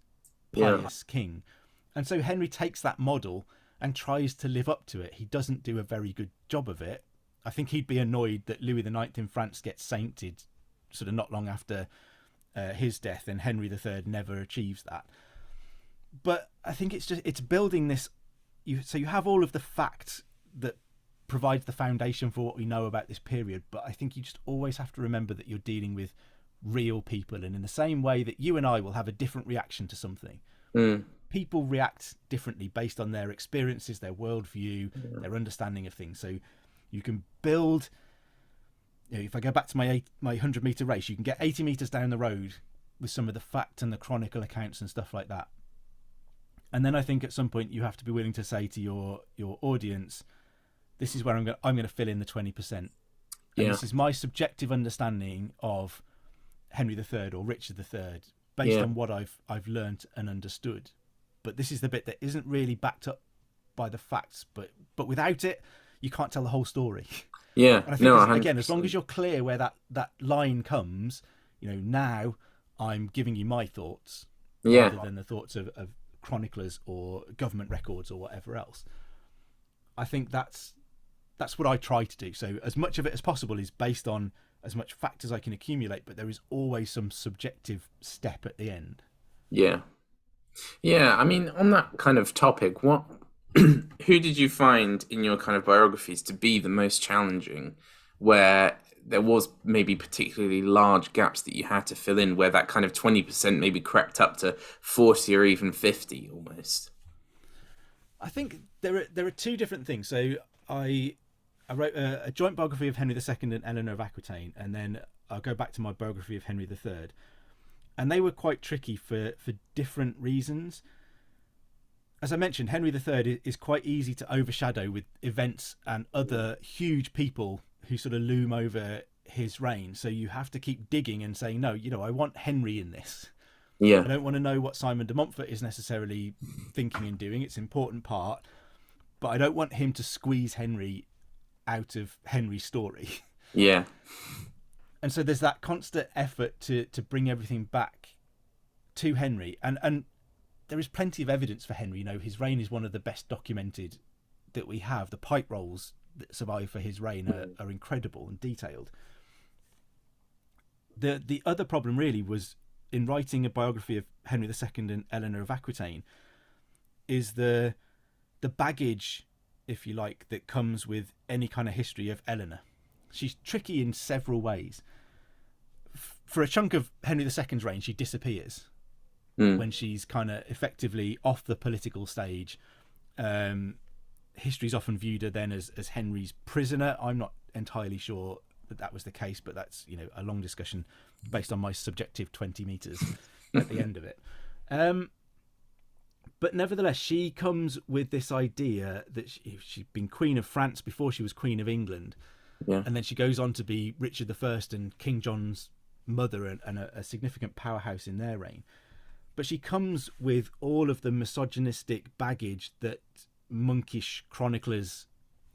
[SPEAKER 2] pious king. And so Henry takes that model and tries to live up to it. He doesn't do a very good job of it. I think he'd be annoyed that Louis IX in France gets sainted sort of not long after his death, and Henry III never achieves that. But I think it's building this. So you have all of the facts that provides the foundation for what we know about this period, but I think you just always have to remember that you're dealing with real people, and in the same way that you and I will have a different reaction to something, people react differently based on their experiences, their worldview, their understanding of things. So you can build, if I go back to my 100-meter race, you can get 80 meters down the road with some of the fact and the chronicle accounts and stuff like that, and then I think at some point you have to be willing to say to your audience, this is where I'm going to fill in the 20%. And this is my subjective understanding of Henry III or Richard III based on what I've learnt and understood. But this is the bit that isn't really backed up by the facts. But without it, you can't tell the whole story.
[SPEAKER 1] Yeah.
[SPEAKER 2] And I think again, as long as you're clear where that line comes, now I'm giving you my thoughts rather than the thoughts of chroniclers or government records or whatever else. I think that's what I try to do. So as much of it as possible is based on as much fact as I can accumulate, but there is always some subjective step at the end.
[SPEAKER 1] Yeah. I mean, on that kind of topic, who did you find in your kind of biographies to be the most challenging, where there was maybe particularly large gaps that you had to fill in, where that kind of 20% maybe crept up to 40 or even 50 almost?
[SPEAKER 2] I think there are two different things. So I wrote a joint biography of Henry II and Eleanor of Aquitaine, and then I'll go back to my biography of Henry III. And they were quite tricky for different reasons. As I mentioned, Henry III is quite easy to overshadow with events and other huge people who sort of loom over his reign. So you have to keep digging and saying, no, I want Henry in this. I don't want to know what Simon de Montfort is necessarily thinking and doing. It's an important part. But I don't want him to squeeze Henry out of Henry's story.
[SPEAKER 1] Yeah.
[SPEAKER 2] And so there's that constant effort to bring everything back to Henry. And there is plenty of evidence for Henry. You know, his reign is one of the best documented that we have. The pipe rolls that survive for his reign are incredible and detailed. The other problem really was in writing a biography of Henry II and Eleanor of Aquitaine is the baggage, if you like, that comes with any kind of history of Eleanor. She's tricky in several ways. For a chunk of Henry II's reign, she disappears when she's kind of effectively off the political stage. History's often viewed her then as Henry's prisoner. I'm not entirely sure that was the case, but that's, you know, a long discussion based on my subjective 20 meters at the end of it. But nevertheless, she comes with this idea that she'd been Queen of France before she was Queen of England.
[SPEAKER 1] Yeah.
[SPEAKER 2] And then she goes on to be Richard I and King John's mother and a significant powerhouse in their reign. But she comes with all of the misogynistic baggage that monkish chroniclers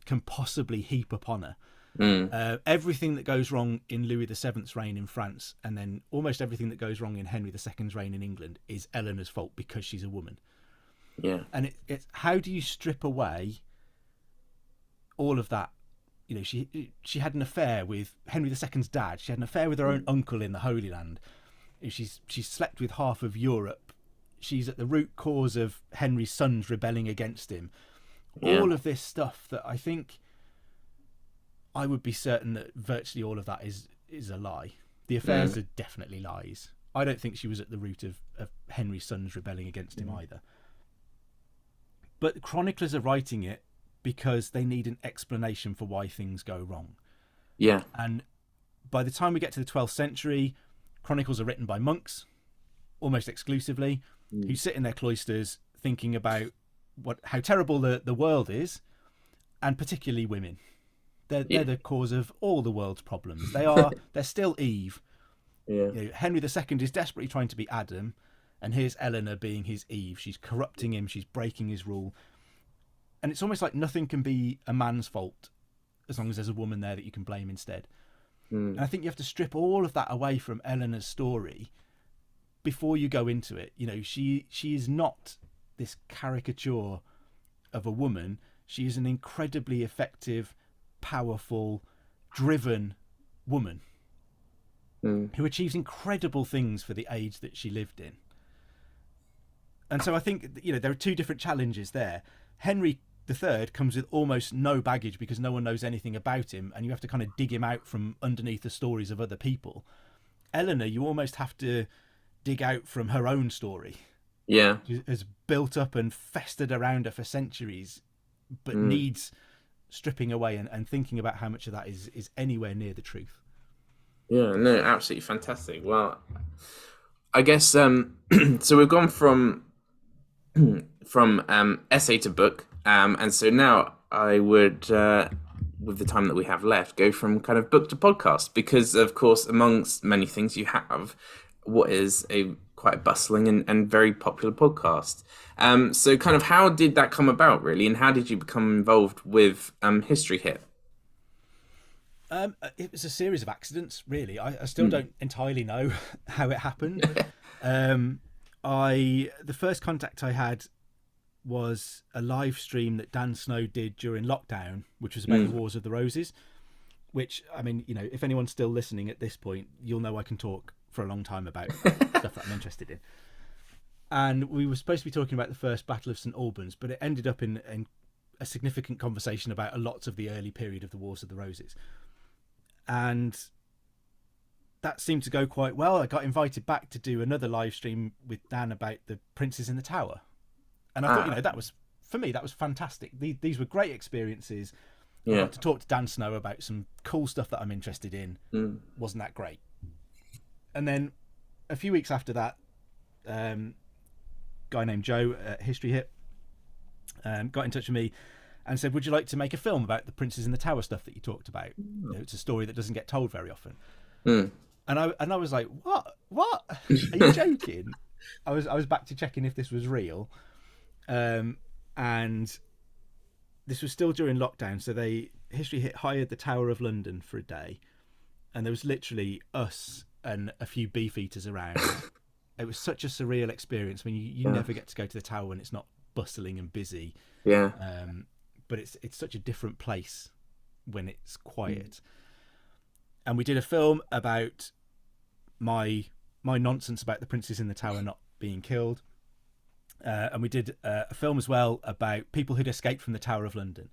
[SPEAKER 2] can possibly heap upon her. Everything that goes wrong in Louis VII's reign in France, and then almost everything that goes wrong in Henry II's reign in England, is Eleanor's fault because she's a woman.
[SPEAKER 1] Yeah.
[SPEAKER 2] And it's how do you strip away all of that? You know, she had an affair with Henry II's dad. She had an affair with her own uncle in the Holy Land. She's slept with half of Europe. She's at the root cause of Henry's sons rebelling against him.
[SPEAKER 1] Yeah.
[SPEAKER 2] All of this stuff that I think I would be certain that virtually all of that is a lie. The affairs are definitely lies. I don't think she was at the root of Henry's sons rebelling against him either. But chroniclers are writing it because they need an explanation for why things go wrong.
[SPEAKER 1] Yeah.
[SPEAKER 2] And by the time we get to the 12th century, chronicles are written by monks, almost exclusively, who sit in their cloisters thinking about how terrible the world is, and particularly women. They're the cause of all the world's problems. They're still Eve.
[SPEAKER 1] Yeah.
[SPEAKER 2] You know, Henry II is desperately trying to be Adam, and here's Eleanor being his Eve. She's corrupting him. She's breaking his rule. And it's almost like nothing can be a man's fault as long as there's a woman there that you can blame instead. And I think you have to strip all of that away from Eleanor's story before you go into it. You know, she is not this caricature of a woman. She is an incredibly effective, powerful, driven woman who achieves incredible things for the age that she lived in. And so I think, you know, there are two different challenges there. Henry III comes with almost no baggage because no one knows anything about him, and you have to kind of dig him out from underneath the stories of other people. Eleanor, you almost have to dig out from her own story.
[SPEAKER 1] Yeah.
[SPEAKER 2] She has built up and festered around her for centuries, but needs stripping away and thinking about how much of that is anywhere near the truth.
[SPEAKER 1] Yeah, no, absolutely fantastic. Well, I guess so we've gone from essay to book, and so now I would, with the time that we have left, go from kind of book to podcast, because of course, amongst many things, you have what is a quite bustling and very popular podcast. So kind of how did that come about, really, and how did you become involved with History Hit?
[SPEAKER 2] It was a series of accidents, really. I still don't entirely know how it happened. The first contact I had was a live stream that Dan Snow did during lockdown, which was about the Wars of the Roses, which, I mean, you know, if anyone's still listening at this point, you'll know I can talk for a long time about stuff that I'm interested in. And we were supposed to be talking about the first Battle of St. Albans, but it ended up in a significant conversation about a lot of the early period of the Wars of the Roses. And that seemed to go quite well. I got invited back to do another live stream with Dan about the Princes in the Tower. And I thought, you know, that was, for me, that was fantastic. These were great experiences. I got to talk to Dan Snow about some cool stuff that I'm interested in. Wasn't that great? And then a few weeks after that, guy named Joe at History Hit got in touch with me and said, would you like to make a film about the Princes in the Tower stuff that you talked about? You know, it's a story that doesn't get told very often. And I was like, what? Are you joking? I was back to checking if this was real. And this was still during lockdown. So History Hit hired the Tower of London for a day. And there was literally us and a few beefeaters around. it was such a surreal experience. I mean, you never get to go to the tower when it's not bustling and busy.
[SPEAKER 1] Yeah.
[SPEAKER 2] But it's such a different place when it's quiet. And we did a film about my nonsense about the princes in the tower not being killed. And we did a film as well about people who'd escaped from the Tower of London.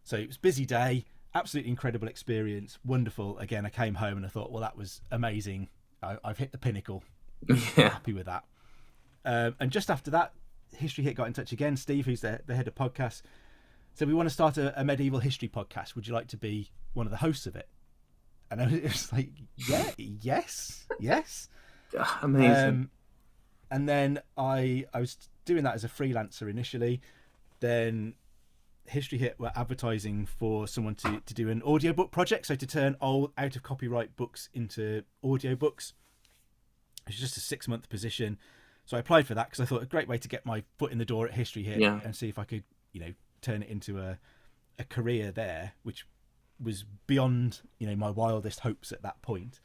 [SPEAKER 2] So it was a busy day, absolutely incredible experience, wonderful. Again, I came home and I thought, well, that was amazing. I've hit the pinnacle.
[SPEAKER 1] Yeah.
[SPEAKER 2] Happy with that. And just after that, History Hit got in touch again. Steve, who's the head of podcasts, said, we want to start a medieval history podcast. Would you like to be one of the hosts of it? And I was like, yeah, yes.
[SPEAKER 1] Amazing.
[SPEAKER 2] And then I was doing that as a freelancer initially. Then History Hit were advertising for someone to do an audiobook project, so to turn old out of copyright books into audiobooks. It was just a 6-month position. So I applied for that because I thought a great way to get my foot in the door at History Hit and see if I could, turn it into a career there, which was beyond, my wildest hopes at that point.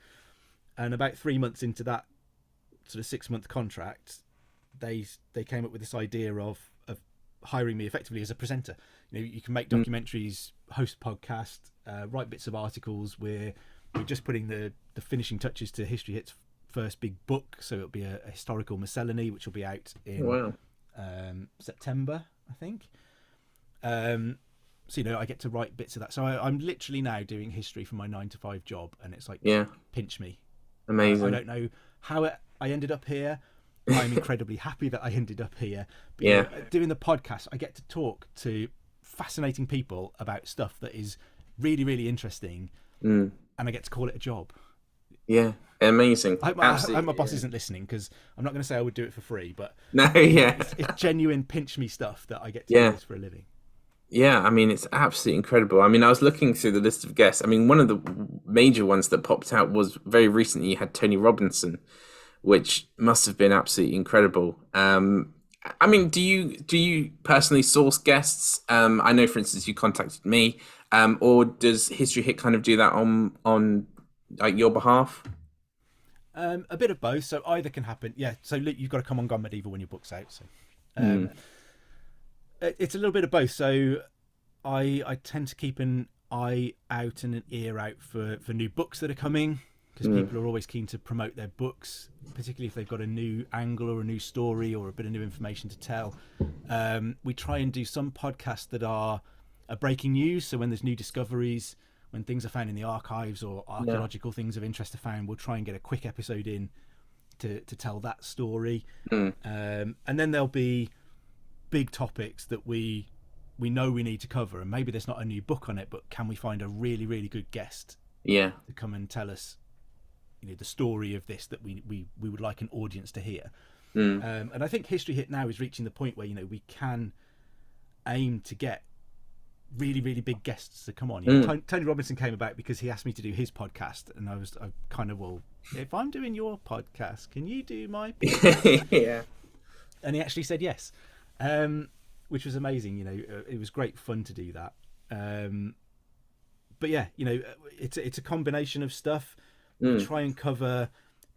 [SPEAKER 2] And about 3 months into that sort of 6-month contract, they came up with this idea of hiring me effectively as a presenter. You can make documentaries, host podcasts, write bits of articles. We're just putting the finishing touches to History Hit's first big book, so it'll be a historical miscellany, which will be out in September, I think. So I get to write bits of that. So I'm literally now doing history for my 9-to-5 job, and it's like, pinch me.
[SPEAKER 1] Amazing.
[SPEAKER 2] I don't know how I ended up here. I'm incredibly happy that I ended up here. But doing the podcast, I get to talk to fascinating people about stuff that is really, really interesting, and I get to call it a job.
[SPEAKER 1] Yeah, amazing.
[SPEAKER 2] I hope my boss isn't listening, because I'm not going to say I would do it for free, but it's genuine pinch me stuff that I get to do this for a living.
[SPEAKER 1] Yeah, I mean, it's absolutely incredible. I mean, I was looking through the list of guests. I mean, one of the major ones that popped out was very recently you had Tony Robinson, which must have been absolutely incredible. I mean, do you personally source guests? I know, for instance, you contacted me, or does History Hit kind of do that on like your behalf?
[SPEAKER 2] A bit of both. So either can happen. Yeah. So you've got to come on Gone Medieval when your book's out. So it's a little bit of both. So I tend to keep an eye out and an ear out for new books that are coming, because people are always keen to promote their books, particularly if they've got a new angle or a new story or a bit of new information to tell. We try and do some podcasts that are breaking news. So when there's new discoveries, when things are found in the archives or archaeological things of interest are found, we'll try and get a quick episode in to tell that story. And then there'll be big topics that we know we need to cover, and maybe there's not a new book on it, but can we find a really, really good guest to come and tell us the story of this that we would like an audience to hear. And I think History Hit now is reaching the point where we can aim to get really, really big guests to come on. Tony Robinson came about because he asked me to do his podcast, and I kind of, well, if I'm doing your podcast, can you do my podcast? And he actually said yes, which was amazing. It was great fun to do that. But yeah, it's a combination of stuff. We try and cover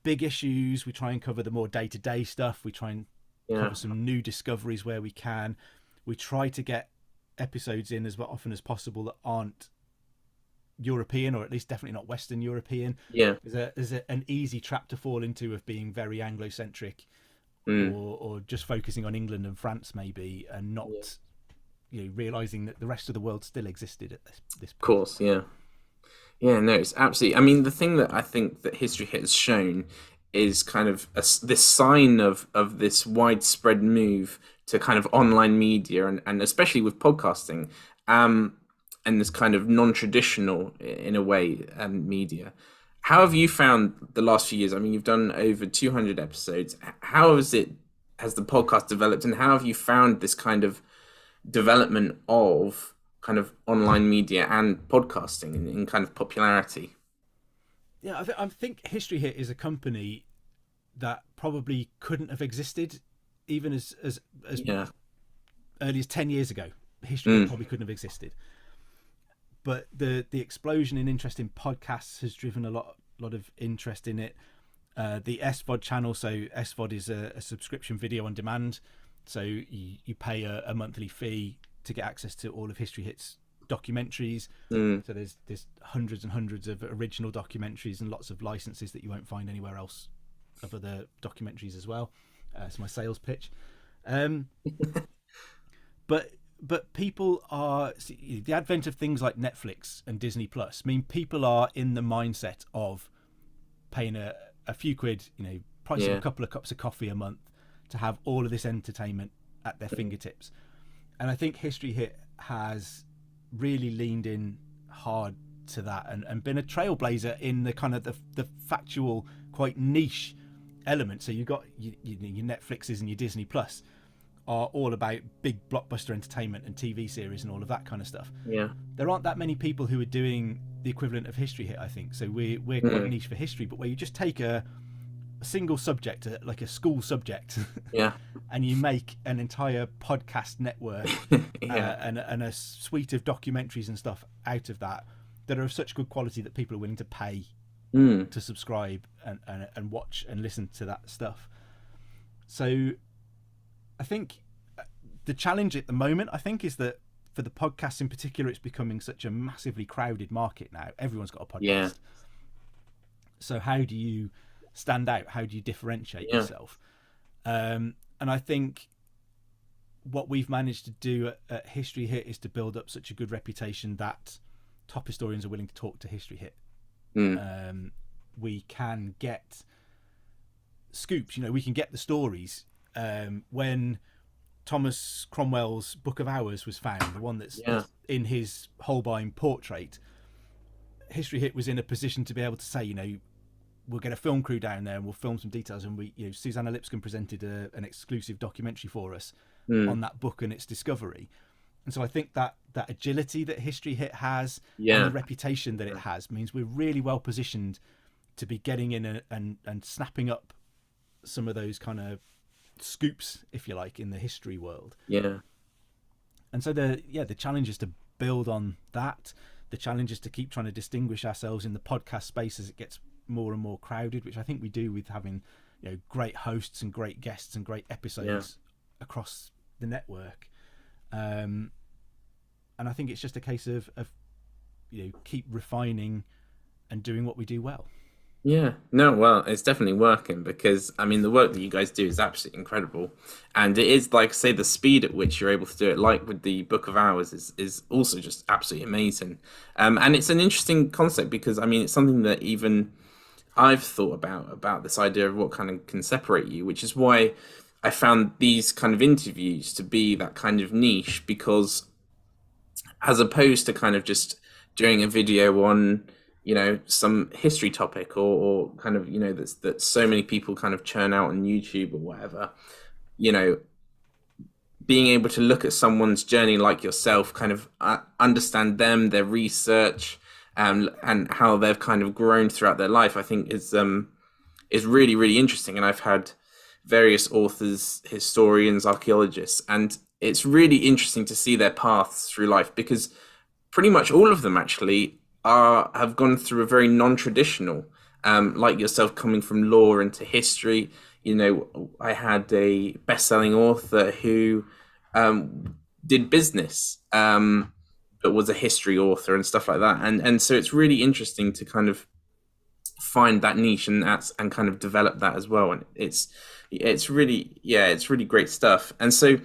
[SPEAKER 2] big issues. We try and cover the more day-to-day stuff. We try and cover some new discoveries where we can. We try to get episodes in as often as possible that aren't European, or at least definitely not Western European. There's an easy trap to fall into of being very Anglo-centric, or just focusing on England and France maybe, and not realizing that the rest of the world still existed at this point.
[SPEAKER 1] Of course, no, it's absolutely. I mean, the thing that I think that History Hit has shown is kind of this sign of this widespread move to kind of online media, and especially with podcasting, and this kind of non-traditional, in a way, media. How have you found the last few years? I mean, you've done over 200 episodes. How has the podcast developed, and how have you found this kind of development of kind of online media and podcasting in kind of popularity?
[SPEAKER 2] Yeah, I think History Hit is a company that probably couldn't have existed even as early as 10 years ago. History Hit probably couldn't have existed. But the explosion in interest in podcasts has driven a lot of interest in it. The SVOD channel, so SVOD is a subscription video on demand. So you pay a monthly fee to get access to all of History Hits documentaries. So there's hundreds and hundreds of original documentaries and lots of licenses that you won't find anywhere else of other documentaries as well. It's my sales pitch. But people are, the advent of things like Netflix and Disney Plus mean people are in the mindset of paying a few quid, pricing a couple of cups of coffee a month to have all of this entertainment at their fingertips. And I think History Hit has really leaned in hard to that and been a trailblazer in the kind of the factual, quite niche element. So you've got your Netflixes and your Disney Plus are all about big blockbuster entertainment and TV series and all of that kind of stuff.
[SPEAKER 1] Yeah.
[SPEAKER 2] There aren't that many people who are doing the equivalent of History Hit, I think. So we're quite niche for history, but where you just take a single subject, like a school subject, and you make an entire podcast network and a suite of documentaries and stuff out of that are of such good quality that people are willing to pay to subscribe and watch and listen to that stuff. So I think the challenge at the moment, is that for the podcasts in particular, it's becoming such a massively crowded market now. Everyone's got a podcast.
[SPEAKER 1] Yeah.
[SPEAKER 2] So how do you stand out? How do you differentiate yourself? And I think what we've managed to do at History Hit is to build up such a good reputation that top historians are willing to talk to History Hit. We can get scoops, we can get the stories. When Thomas Cromwell's Book of Hours was found, the one that's in his Holbein portrait, History Hit was in a position to be able to say, we'll get a film crew down there and we'll film some details. And Susanna Lipscomb presented an exclusive documentary for us on that book and its discovery. And so I think that agility that History Hit has and the reputation that it has means we're really well positioned to be getting in and snapping up some of those kind of scoops, if you like, in the history world. And so the challenge is to build on that. The challenge is to keep trying to distinguish ourselves in the podcast space as it gets more and more crowded, which I think we do with having great hosts and great guests and great episodes across the network. And I think it's just a case of keep refining and doing what we do well.
[SPEAKER 1] It's definitely working, because the work that you guys do is absolutely incredible, and it is, like, say, the speed at which you're able to do it, like with the Book of Hours, is also just absolutely amazing. And it's an interesting concept, because it's something that even I've thought about this idea of what kind of can separate you, which is why I found these kind of interviews to be that kind of niche, because as opposed to kind of just doing a video on some history topic or kind of that so many people kind of churn out on YouTube or whatever, being able to look at someone's journey like yourself, kind of understand them, their research, and how they've kind of grown throughout their life, I think is really, really interesting. And I've had various authors, historians, archaeologists, and it's really interesting to see their paths through life, because pretty much all of them actually have gone through a very non-traditional, like yourself, coming from law into history. I had a best-selling author who did business, but was a history author and stuff like that. And so it's really interesting to kind of find that niche and kind of develop that as well. And it's really great stuff. And so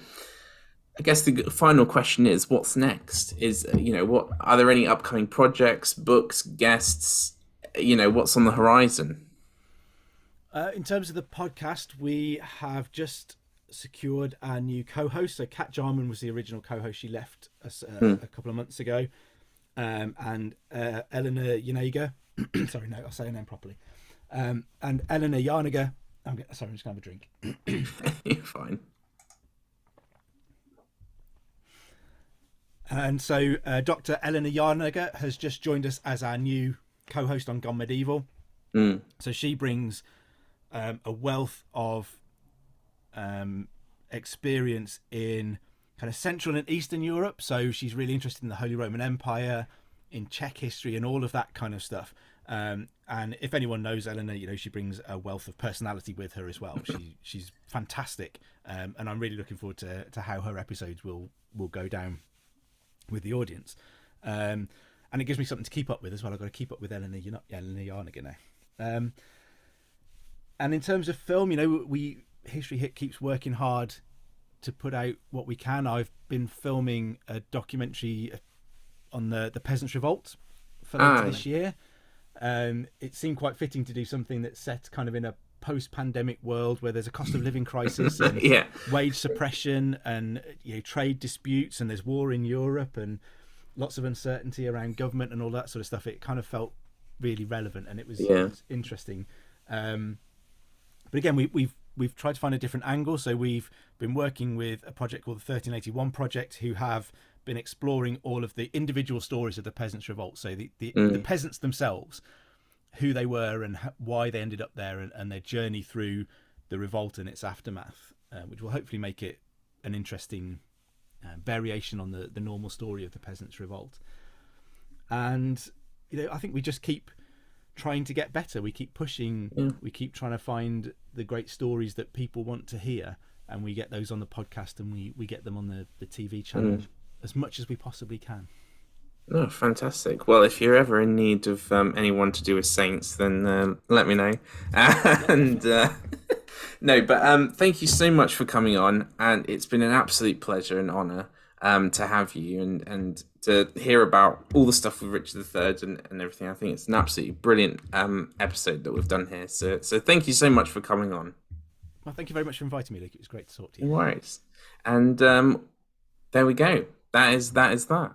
[SPEAKER 1] I guess the final question is, what's next? What are there any upcoming projects, books, guests? What's on the horizon?
[SPEAKER 2] In terms of the podcast, we have just secured our new co-host. So Kat Jarman was the original co-host. She left us a couple of months ago. And Eleanor Yanega, sorry, no, I'll say her name properly. And Eleanor Yarniger, I'm just going to have a drink.
[SPEAKER 1] You're fine.
[SPEAKER 2] And so Dr. Eleanor Yarniger has just joined us as our new co-host on Gone Medieval. So she brings a wealth of experience in kind of Central and Eastern Europe. So she's really interested in the Holy Roman Empire, in Czech history and all of that kind of stuff. And if anyone knows Eleanor, she brings a wealth of personality with her as well. She's fantastic, and I'm really looking forward to how her episodes will go down with the audience. And it gives me something to keep up with as well. I've got to keep up with Eleanor Yarnigan now. And in terms of film, History Hit keeps working hard to put out what we can. I've been filming a documentary on the Peasants' Revolt for later this year. It seemed quite fitting to do something that's set kind of in a post-pandemic world where there's a cost of living crisis and wage suppression and trade disputes, and there's war in Europe and lots of uncertainty around government and all that sort of stuff. It kind of felt really relevant, and it was interesting. But again, we've tried to find a different angle. So we've been working with a project called the 1381 Project, who have been exploring all of the individual stories of the Peasants' Revolt. So the peasants themselves, who they were and why they ended up there, and their journey through the revolt and its aftermath, which will hopefully make it an interesting variation on the normal story of the Peasants' Revolt. And I think we just keep trying to get better. We keep pushing. We keep trying to find the great stories that people want to hear, and we get those on the podcast, and we get them on the TV channel as much as we possibly can.
[SPEAKER 1] Oh, fantastic. Well, if you're ever in need of anyone to do with Saints, then let me know. And no, but thank you so much for coming on, and it's been an absolute pleasure and honour to have you and to hear about all the stuff with Richard III and everything. I think it's an absolutely brilliant episode that we've done here. So thank you so much for coming on.
[SPEAKER 2] Well, thank you very much for inviting me, Luke. It was great to talk to you.
[SPEAKER 1] No worries. And there we go. That is that.